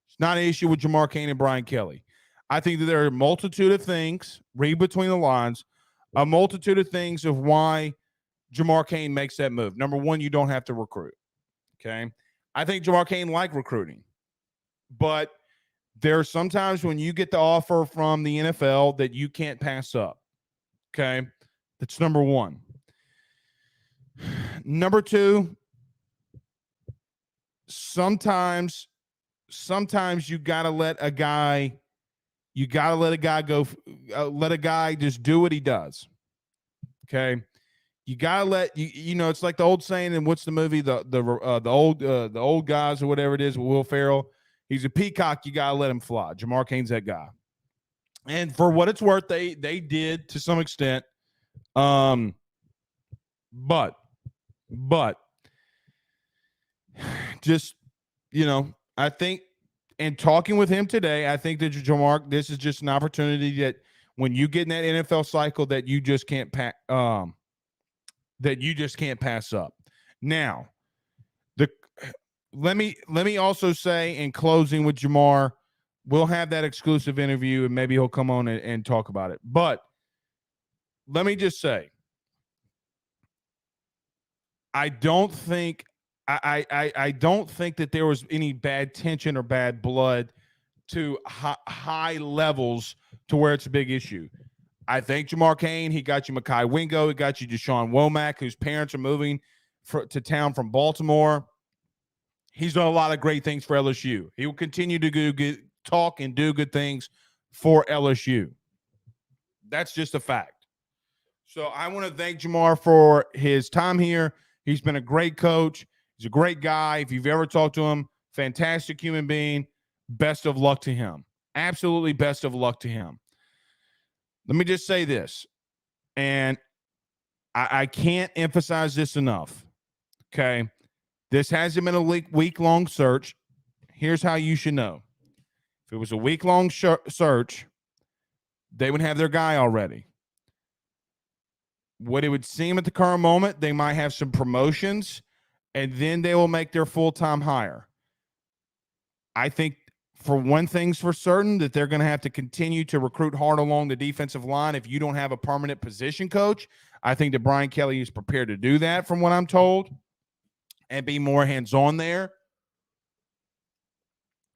It's not an issue with Jamar Cain and Brian Kelly. I think that there are a multitude of things, read between the lines, a multitude of things of why Jamar Cain makes that move. Number one, you don't have to recruit. Okay. I think Jamar Cain likes recruiting, but there are sometimes when you get the offer from the NFL that you can't pass up. Okay. That's number one. Number two, sometimes you got to let a guy You got to let a guy go. Let a guy just do what he does. Okay. You gotta let you know. It's like the old saying. And what's the movie? The old guys or whatever it is with Will Ferrell. He's a peacock. You gotta let him fly. Jamar Cain's that guy. And for what it's worth, they did to some extent. But just I think. And talking with him today, I think that Jamar, this is just an opportunity that when you get in that NFL cycle that you just can't pass up. Now, let me also say in closing with Jamar, we'll have that exclusive interview and maybe he'll come on and talk about it. But let me just say, I don't think that there was any bad tension or bad blood to high levels to where it's a big issue. I think Jamar Cain, he got you Mekhi Wingo, he got you Deshaun Womack, whose parents are moving to town from Baltimore. He's done a lot of great things for LSU. He will continue to talk and do good things for LSU. That's just a fact. So I want to thank Jamar for his time here. He's been a great coach. He's a great guy. If you've ever talked to him, fantastic human being. Best of luck to him. Absolutely best of luck to him. Let me just say this, and I can't emphasize this enough, okay? This hasn't been a week-long search. Here's how you should know. If it was a week-long search, they would have their guy already. What it would seem at the current moment, they might have some promotions, and then they will make their full-time hire. I think for one thing's for certain, that they're going to have to continue to recruit hard along the defensive line if you don't have a permanent position coach. I think that Brian Kelly is prepared to do that from what I'm told and be more hands-on there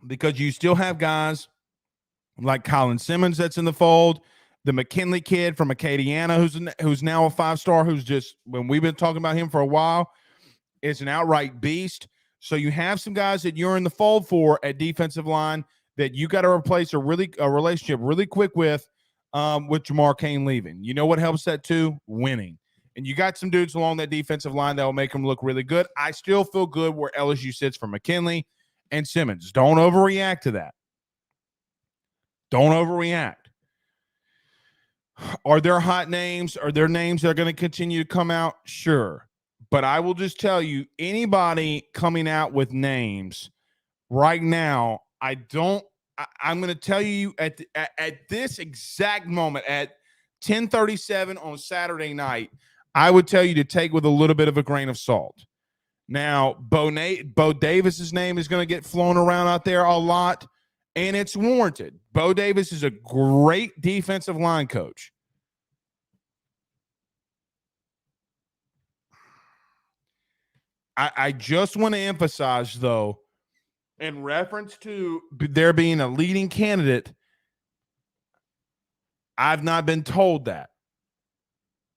because you still have guys like Colin Simmons that's in the fold, the McKinley kid from Acadiana who's now a 5-star who's just, when we've been talking about him for a while, is an outright beast. So you have some guys that you're in the fold for at defensive line that you got to replace a relationship really quick with Jamar Cain leaving. You know what helps that too? Winning. And you got some dudes along that defensive line that will make them look really good. I still feel good where LSU sits for McKinley and Simmons. Don't overreact to that. Don't overreact. Are there hot names? Are there names that are going to continue to come out? Sure. But I will just tell you, anybody coming out with names right now, I'm going to tell you at this exact moment at 10:37 on Saturday night, I would tell you to take with a little bit of a grain of salt. Now, Bo Davis's name is going to get flown around out there a lot, and it's warranted. Bo Davis is a great defensive line coach. I just want to emphasize, though, in reference to there being a leading candidate, I've not been told that.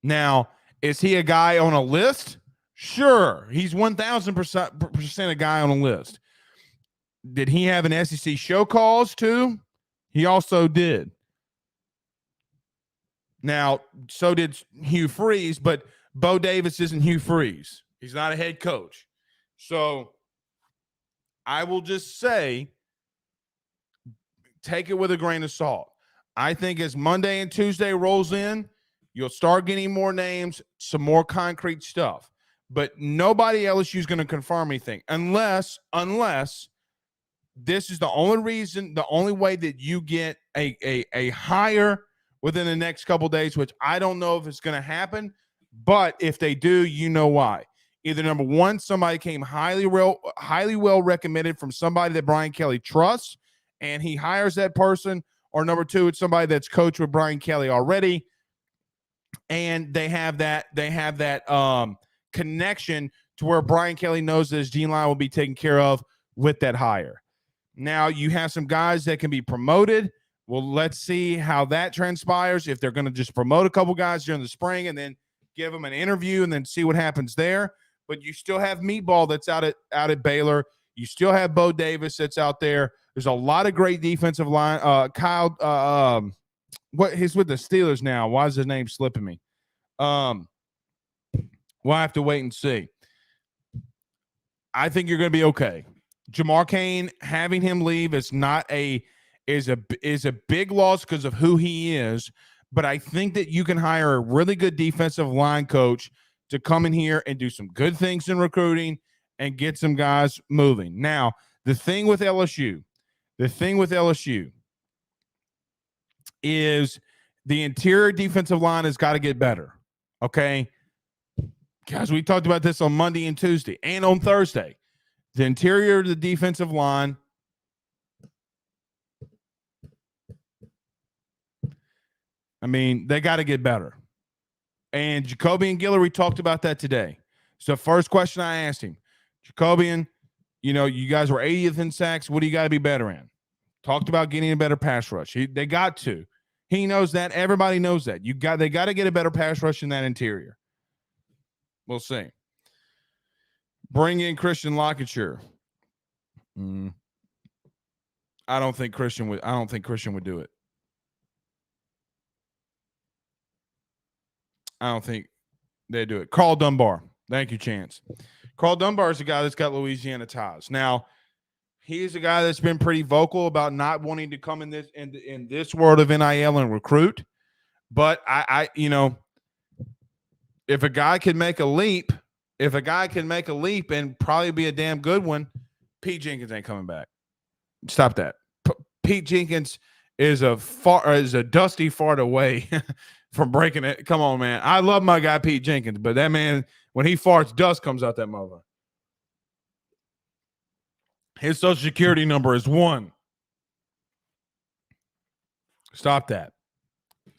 Now, is he a guy on a list? Sure. He's 1,000% a guy on a list. Did he have an SEC show cause too? He also did. Now, so did Hugh Freeze, but Bo Davis isn't Hugh Freeze. He's not a head coach. So I will just say, take it with a grain of salt. I think as Monday and Tuesday rolls in, you'll start getting more names, some more concrete stuff. But nobody LSU is going to confirm anything unless this is the only way that you get a hire within the next couple of days, which I don't know if it's going to happen. But if they do, you know why. Either number one, somebody came highly well recommended from somebody that Brian Kelly trusts, and he hires that person, or number two, it's somebody that's coached with Brian Kelly already, and they have that connection to where Brian Kelly knows that his D-line will be taken care of with that hire. Now, you have some guys that can be promoted. Well, let's see how that transpires. If they're going to just promote a couple guys during the spring and then give them an interview and then see what happens there. But you still have Meatball that's out at Baylor. You still have Bo Davis that's out there. There's a lot of great defensive line. Kyle, he's with the Steelers now. Why is his name slipping me? We'll have to wait and see. I think you're going to be okay. Jamar Cain, having him leave is a big loss because of who he is. But I think that you can hire a really good defensive line coach to come in here and do some good things in recruiting and get some guys moving. Now, the thing with LSU is the interior defensive line has got to get better. Okay. Guys, we talked about this on Monday and Tuesday and on Thursday. The interior of the defensive line, I mean, they got to get better. And Jacobian Guillory talked about that today. So first question I asked him, Jacobian, you guys were 80th in sacks. What do you got to be better in? Talked about getting a better pass rush. They got to. He knows that. Everybody knows that. They got to get a better pass rush in that interior. We'll see. Bring in Christian Lockett. I don't think Christian would do it. I don't think they do it. Carl Dunbar. Thank you, Chance. Carl Dunbar is the guy that's got Louisiana ties. Now, he's a guy that's been pretty vocal about not wanting to come in this world of NIL and recruit. But if a guy can make a leap and probably be a damn good one, Pete Jenkins ain't coming back. Stop that. Pete Jenkins is a dusty fart away from breaking it. Come on, man. I love my guy Pete Jenkins, but that man, when he farts, dust comes out that mother. His social security number is 1. Stop that.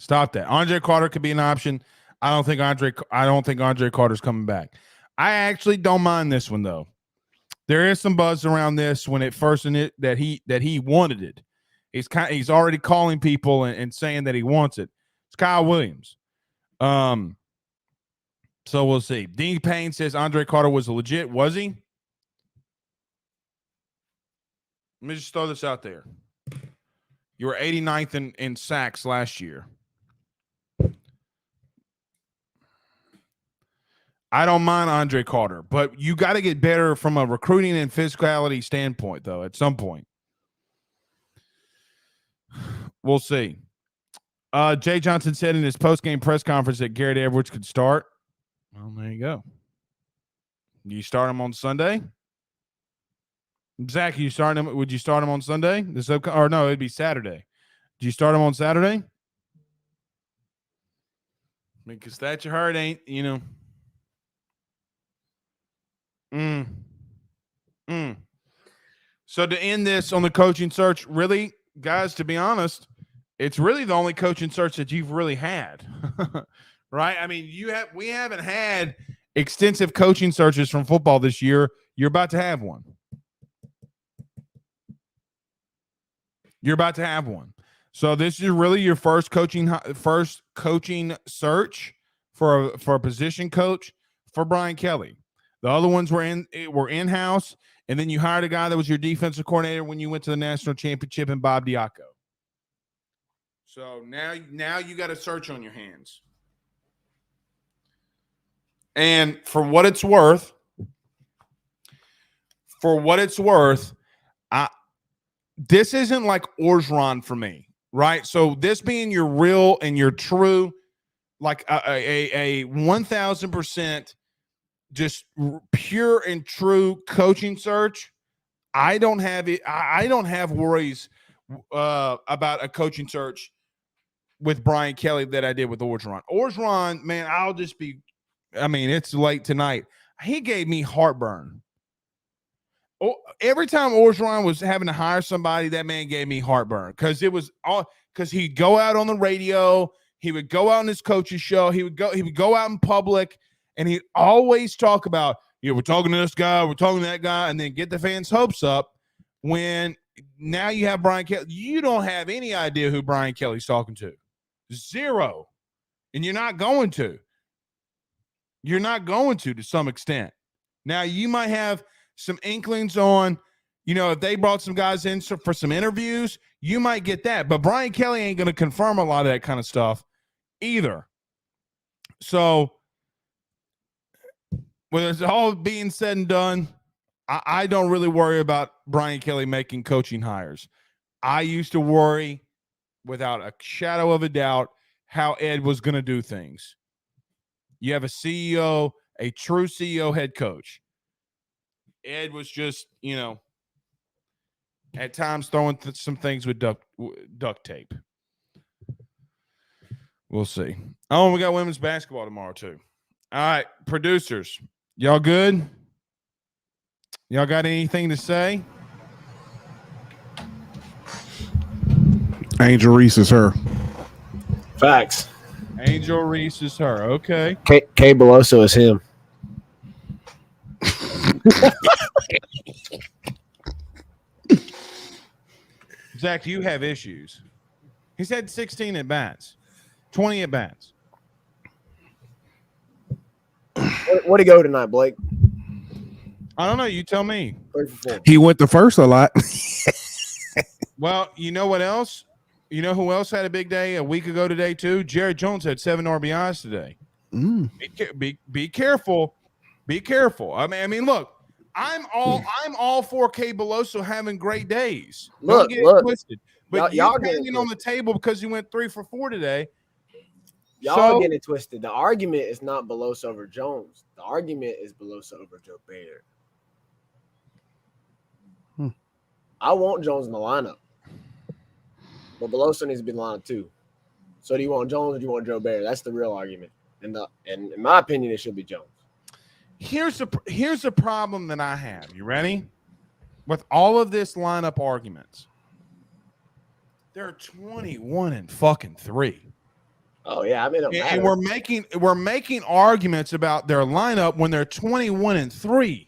Andre Carter could be an option. I don't think Andre Carter's coming back. I actually don't mind this one though. There is some buzz around this when it first that he wanted it. He's already calling people and saying that he wants it. It's Kyle Williams. So we'll see. Dean Payne says Andre Carter was legit. Was he? Let me just throw this out there. You were 89th in sacks last year. I don't mind Andre Carter, but you got to get better from a recruiting and physicality standpoint, though, at some point. We'll see. Jay Johnson said in his post-game press conference that Garrett Edwards could start. Well, there you go. You start him on Sunday? Zach, would you start him on Sunday? Or no, it'd be Saturday. Do you start him on Saturday? Because that you heard ain't, So to end this on the coaching search, really, guys, to be honest, it's really the only coaching search that you've really had. Right? I mean, we haven't had extensive coaching searches from football this year. You're about to have one. So this is really your first coaching search for a position coach for Brian Kelly. The other ones were in-house, and then you hired a guy that was your defensive coordinator when you went to the national championship in Bob Diaco. So now you got a search on your hands. And for what it's worth, this isn't like Orgeron for me, right? So this being your real and your true, like a 1,000% just pure and true coaching search, I don't have it. I don't have worries about a coaching search with Brian Kelly that I did with Orgeron. Orgeron, man, it's late tonight. He gave me heartburn. Every time Orgeron was having to hire somebody, that man gave me heartburn because he'd go out on the radio, he would go out on his coach's show, he would go out in public, and he'd always talk about, we're talking to this guy, we're talking to that guy, and then get the fans' hopes up. When now you have Brian Kelly, you don't have any idea who Brian Kelly's talking to. Zero. And you're not going to. You're not going to some extent. Now, you might have some inklings on, if they brought some guys in for some interviews, you might get that. But Brian Kelly ain't going to confirm a lot of that kind of stuff either. So, when it's all being said and done, I don't really worry about Brian Kelly making coaching hires. I used to worry without a shadow of a doubt how Ed was going to do things. You have a CEO, a true CEO head coach. Ed was just, at times throwing some things with duct tape. We'll see. Oh, we got women's basketball tomorrow too. All right, producers, y'all good? Y'all got anything to say? Angel Reese is her. Facts. Angel Reese is her. Okay. K Beloso is him. Zach, you have issues. He's had 16 at bats, 20 at bats. Where'd he go tonight, Blake? I don't know. You tell me. 3 for 4. He went the first a lot. Well, you know what else? You know who else had a big day a week ago today too? Jared Jones had 7 RBIs today. Be careful. Be careful. I mean, look. I'm all for K Beloso having great days. Don't get it twisted. But y'all hanging on the table because he went 3 for 4 today. Y'all getting it twisted. The argument is not Beloso over Jones. The argument is Beloso over Joe Baird. I want Jones in the lineup, but Beloso needs to be in the lineup too. So do you want Jones or do you want Joe Baird? That's the real argument. And in my opinion, it should be Jones. Here's the problem that I have. You ready? With all of this lineup arguments, they're 21-3. Oh yeah, I mean, and we're making arguments about their lineup when they're 21-3.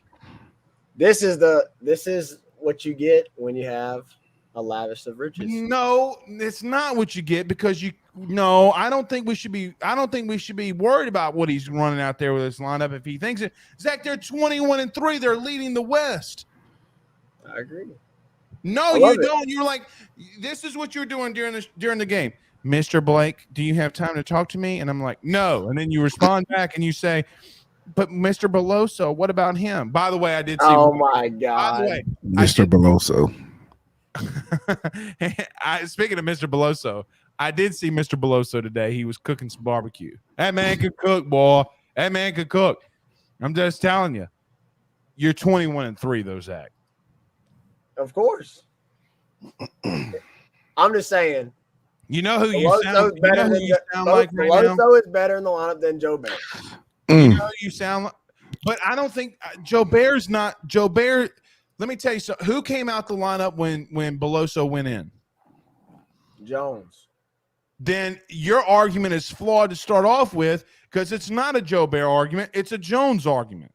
This is what you get when you have a lavish of riches. No, it's not what you get because I don't think we should be worried about what he's running out there with his lineup if he thinks it. Zach, they're 21-3. They're leading the West. I agree. No, you don't. You're like, this is what you're doing during the game. Mr. Blake, do you have time to talk to me? And I'm like, no. And then you respond back and you say, but Mr. Beloso, what about him? By the way, I did see. Oh my God. By the way, Mr. Beloso. Speaking of Mr. Beloso, I did see Mr. Beloso today. He was cooking some barbecue. That man could cook, boy. That man could cook. I'm just telling you. You're 21-3, though, Zach. Of course. I'm just saying. You know who you sound like right now? Beloso is better in the lineup than Joe Baird. You know who you sound like? But I don't think Joe Baird's not. Joe Baird, let me tell you something. Who came out the lineup when Beloso went in? Jones. Then your argument is flawed to start off with because it's not a Joe Baird argument. It's a Jones argument.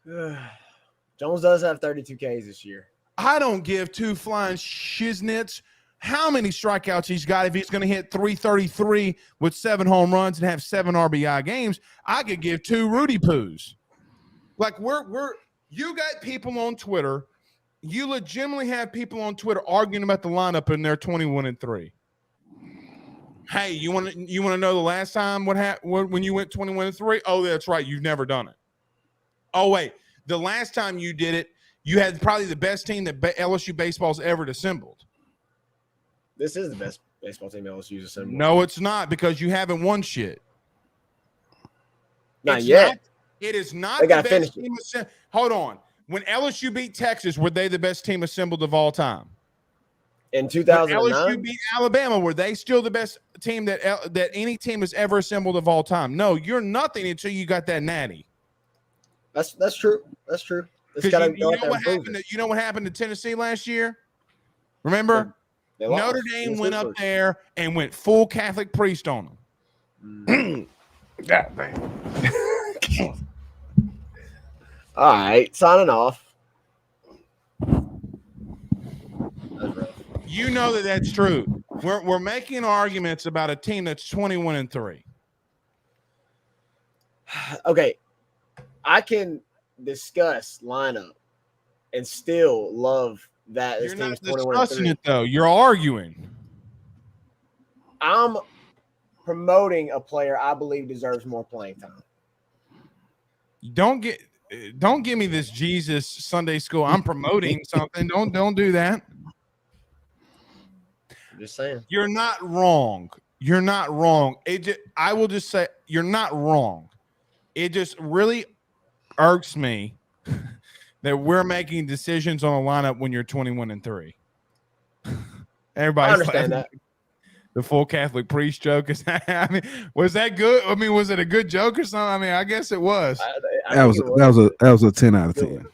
Jones does have 32 Ks this year. I don't give two flying shiznits how many strikeouts he's got. If he's going to hit 333 with 7 home runs and have 7 RBI games, I could give 2 Rudy Poos. Like you got people on Twitter. You legitimately have people on Twitter arguing about the lineup and they're 21-3. Hey, you want to know the last time what happened when you went 21-3? Oh, that's right. You've never done it. Oh, wait. The last time you did it, you had probably the best team that LSU baseball's ever assembled. This is the best baseball team LSU's assembled. No, it's not because you haven't won shit. Not yet. It is not the best team. Hold on. When LSU beat Texas, were they the best team assembled of all time? In 2009? LSU beat Alabama, were they still the best team that any team has ever assembled of all time? No, you're nothing until you got that natty. That's true. That's true. You know what happened to Tennessee last year? Remember? Notre Dame went up there and went full Catholic priest on them. God damn. All right, signing off. That's rough. You know that's true. We're making arguments about a team that's 21-3. Okay, I can discuss lineup and still love that this You're team's not 21-3. discussing it though. You're arguing. I'm promoting a player I believe deserves more playing time. Don't give me this Jesus Sunday school. I'm promoting something. Don't do that. I'm just saying. You're not wrong. You're not wrong. I will just say you're not wrong. It just really irks me that we're making decisions on a lineup when you're 21-3. Everybody's I understand laughing. that. The full Catholic priest joke is. I mean, was that good? I mean, was it a good joke or something? I mean, I guess it was. I That was a 10 out of Good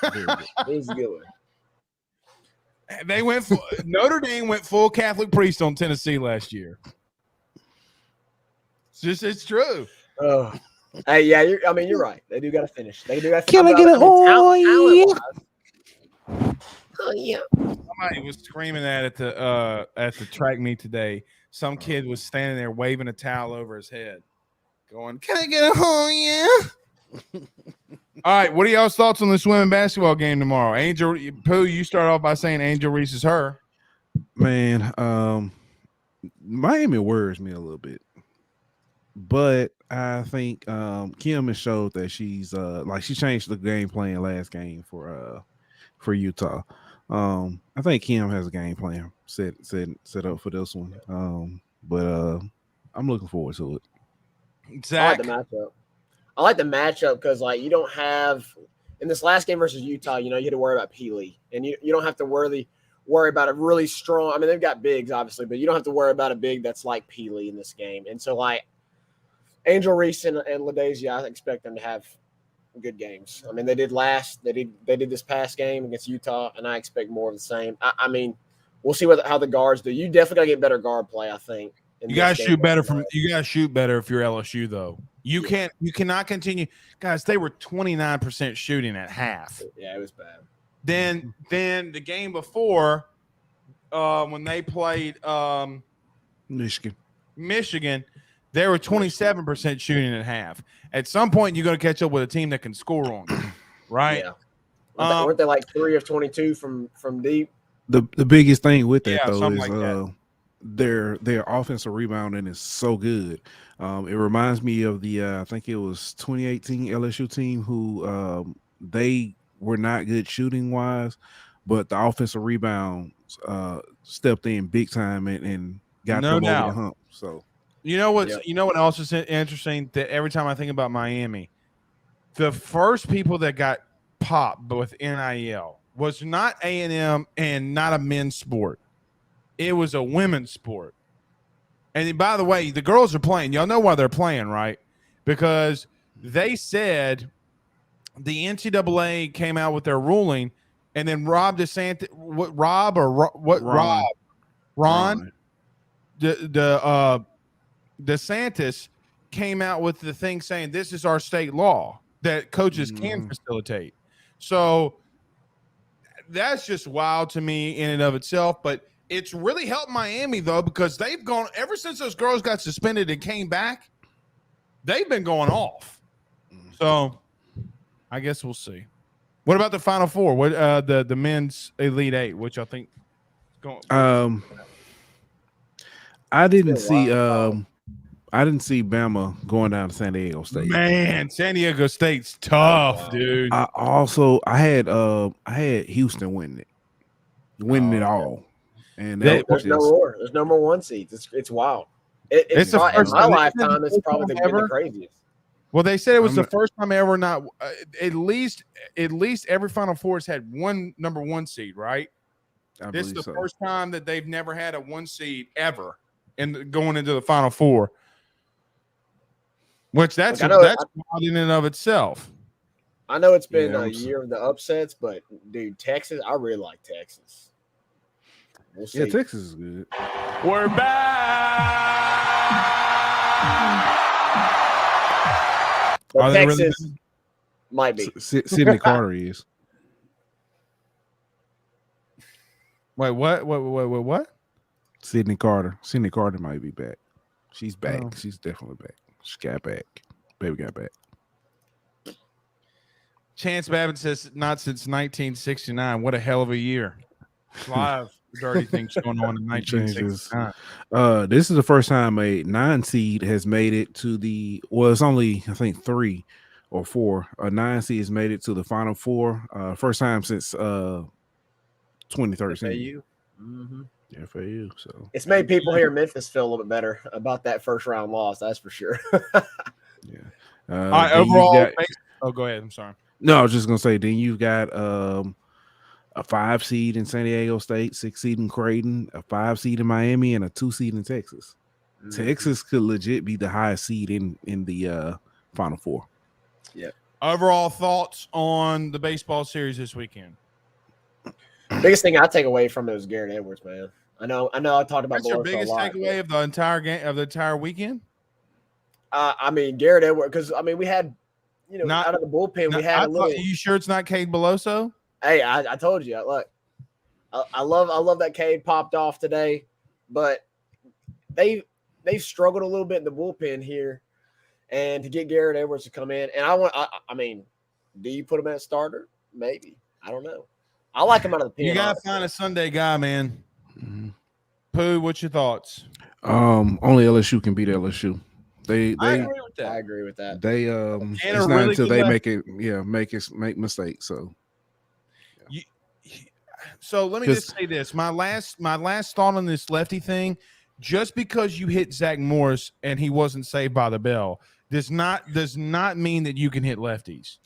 10. It was a good one. They went Notre Dame went full Catholic priest on Tennessee last year. It's true. Oh, hey, yeah, you're right. They do got to finish. They do got to. Can I get it? Oh, yeah. Somebody was screaming that at the track meet today. Some kid was standing there waving a towel over his head, going, "Can I get a yeah?" All right, what are y'all's thoughts on this women's basketball game tomorrow? Angel Pooh, you start off by saying Angel Reese is her. Man, Miami worries me a little bit. But I think Kim has showed that she's she changed the game plan last game for Utah. I think Kim has a game plan set up for this one. But I'm looking forward to it. Zach, I like the matchup because you don't have in this last game versus Utah, you had to worry about Peely, and you don't have to worry about a really strong. I mean, they've got bigs obviously, but you don't have to worry about a big that's like Peely in this game. And so Angel Reese and LaDasia, I expect them to have good games. I mean, they did this past game against Utah, and I expect more of the same. I mean, we'll see how the guards do. You definitely got to get better guard play, I think. You gotta shoot better if you're LSU though. You cannot continue. Guys, they were 29% shooting at half. Yeah, it was bad. Then the game before, when they played Michigan, they were 27% shooting at half. At some point, you're going to catch up with a team that can score on you, right? Yeah. Weren't they like 3 of 22 from deep? The biggest thing with that though is like that. Their offensive rebounding is so good. It reminds me of the I think it was 2018 LSU team who they were not good shooting wise, but the offensive rebounds stepped in big time and got them over the hump. So you know what else is interesting? That every time I think about Miami, the first people that got popped with NIL was not A&M and not a men's sport. It was a women's sport. And by the way, the girls are playing. Y'all know why they're playing, right? Because they said the NCAA came out with their ruling, and then Ron DeSantis came out with the thing saying this is our state law that coaches can facilitate. So that's just wild to me in and of itself. But it's really helped Miami, though, because they've gone ever since those girls got suspended and came back. They've been going off. So I guess we'll see. What about the Final Four? What the men's Elite Eight, which I think going. I didn't see Bama going down to San Diego State. Man, San Diego State's tough, dude. I had Houston winning it all. And there's no more. There's no more 1 seeds. It's wild. In my lifetime, it's probably been the craziest. Well, they said it was the first time ever. Not at least every Final Four has had one number 1 seed, right? This is the first time that they've never had a 1 seed ever, and going into the Final Four. Which that's wild in and of itself. I know it's been a year of the upsets, but dude, Texas, I really like Texas. We'll see. Yeah, Texas is good. We're back. But Texas might be. Sydney Carter is. Wait, what? Sydney Carter. Sydney Carter might be back. She's back. Oh. She's definitely back. She got back. Baby got back. Chance Babbitt says not since 1969. What a hell of a year. A lot of dirty things going on in Changes. 1969. This is the first time a 9 seed has made it to the. Well, it's only I think 3 or 4. A 9 seed has made it to the Final Four. First time since 2013. FAU. Mm-hmm. FAU. So it's made people here in Memphis feel a little bit better about that first round loss. That's for sure. Yeah. All right, overall. Go ahead. I'm sorry. No, I was just gonna say. Then you've got a 5 seed in San Diego State, 6 seed in Creighton, a 5 seed in Miami, and a 2 seed in Texas. Mm-hmm. Texas could legit be the highest seed in the Final Four. Yeah. Overall thoughts on the baseball series this weekend? Biggest thing I take away from it was Garrett Edwards, man. I know. I talked about. That's your biggest takeaway of the entire game of the entire weekend. I mean, Garrett Edwards, because I mean, we had, out of the bullpen, we had a little. You sure it's not Cade Beloso? Hey, I told you. Look, I love that Cade popped off today, but they've struggled a little bit in the bullpen here, and to get Garrett Edwards to come in, and I mean, do you put him at starter? Maybe. I don't know. I like him out of the pen. You gotta find a Sunday guy, man. Mm-hmm. Pooh, what's your thoughts? Only LSU can beat LSU. I agree with that. They it's not until they make mistakes. So so let me just say this. My last thought on this lefty thing, just because you hit Zach Morris and he wasn't saved by the bell does not mean that you can hit lefties.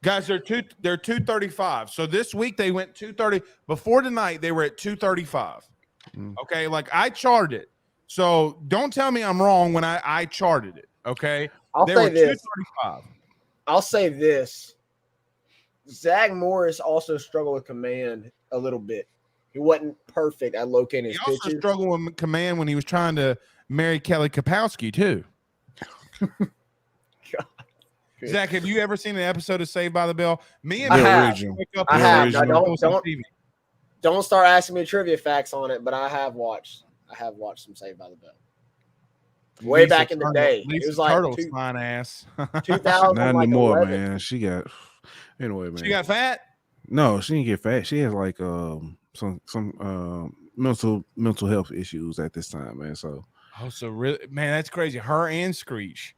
Guys, they're 235. So this week they went 230. Before tonight, they were at 235. Okay, like I charted it. So don't tell me I'm wrong when I charted it. Okay, I'll they say were this. 235. I'll say this. Zach Morris also struggled with command a little bit. He wasn't perfect at locating his pitches. He also struggled with command when he was trying to marry Kelly Kapowski too. Zach, have you ever seen an episode of Saved by the Bell? Me and I have. Don't start asking me trivia facts on it, but I have watched some Saved by the Bell. Way Lisa back in the day. Lisa it was like Turtle's fine ass. 2000. Not anymore, man. She got man. She got fat? No, she didn't get fat. She has like some mental health issues at this time, man. So so really, man, that's crazy. Her and Screech.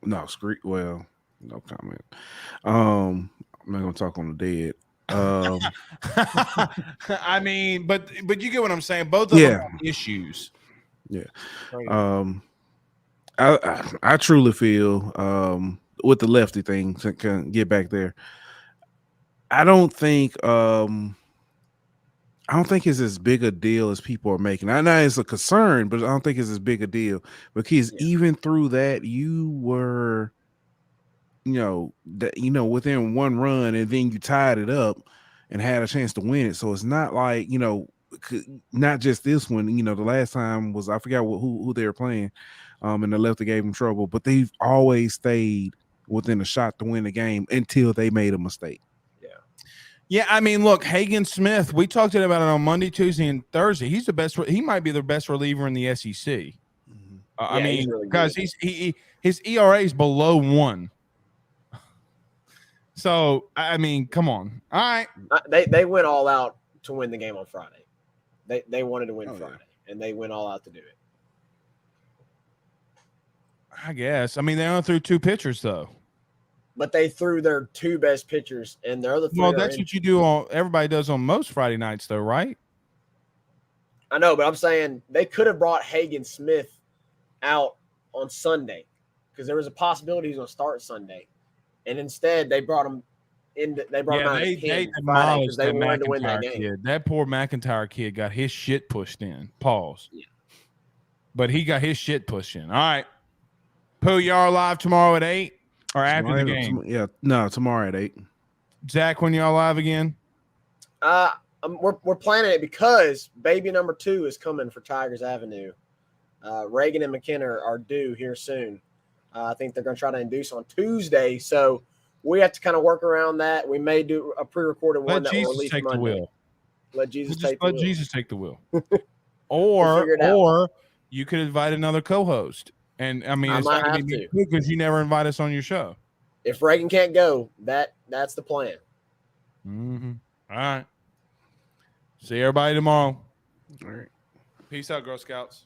No, Screech. Well, no comment. I'm not gonna talk on the dead. I mean, but you get what I'm saying. Both of them have issues. Yeah. I truly feel with the lefty thing to get back there. I don't think it's as big a deal as people are making. I know it's a concern, but I don't think it's as big a deal because even through that, you were, within one run, and then you tied it up and had a chance to win it. So it's not like not just this one. The last time was I forgot who they were playing, and the lefty gave them trouble. But they've always stayed within a shot to win the game until they made a mistake. Yeah, I mean, look, Hagen Smith, we talked about it on Monday, Tuesday, and Thursday. He's the best. He might be the best reliever in the SEC. Mm-hmm. I mean, because his ERA is below 1. So, I mean, come on. All right. They went all out to win the game on Friday. They wanted to win Friday, and they went all out to do it. I guess. I mean, they only threw 2 pitchers, though. But they threw their 2 best pitchers, and their other 3. Well, that's what you do everybody does on most Friday nights, though, right? I know, but I'm saying they could have brought Hagen Smith out on Sunday because there was a possibility he's going to start Sunday, and instead they brought him in. They brought him out they because they wanted to win that game. Kid. That poor McIntyre kid got his shit pushed in. Pause. Yeah. But he got his shit pushed in. All right. Pooh, y'all live tomorrow at 8? Or after the game? Tomorrow at 8. Zach, when y'all live again? We're planning it because baby number 2 is coming for Tigers Avenue. Reagan and McKenna are due here soon. I think they're going to try to induce on Tuesday, so we have to kind of work around that. We may do a pre-recorded one that will release Monday. Wheel. Let Jesus take the wheel. Jesus take the wheel. Or you could invite another co-host. And I mean, it's not going to be because you never invite us on your show. if Reagan can't go, that's the plan. Mm-hmm. All right. See everybody tomorrow. All right. Peace out, Girl Scouts.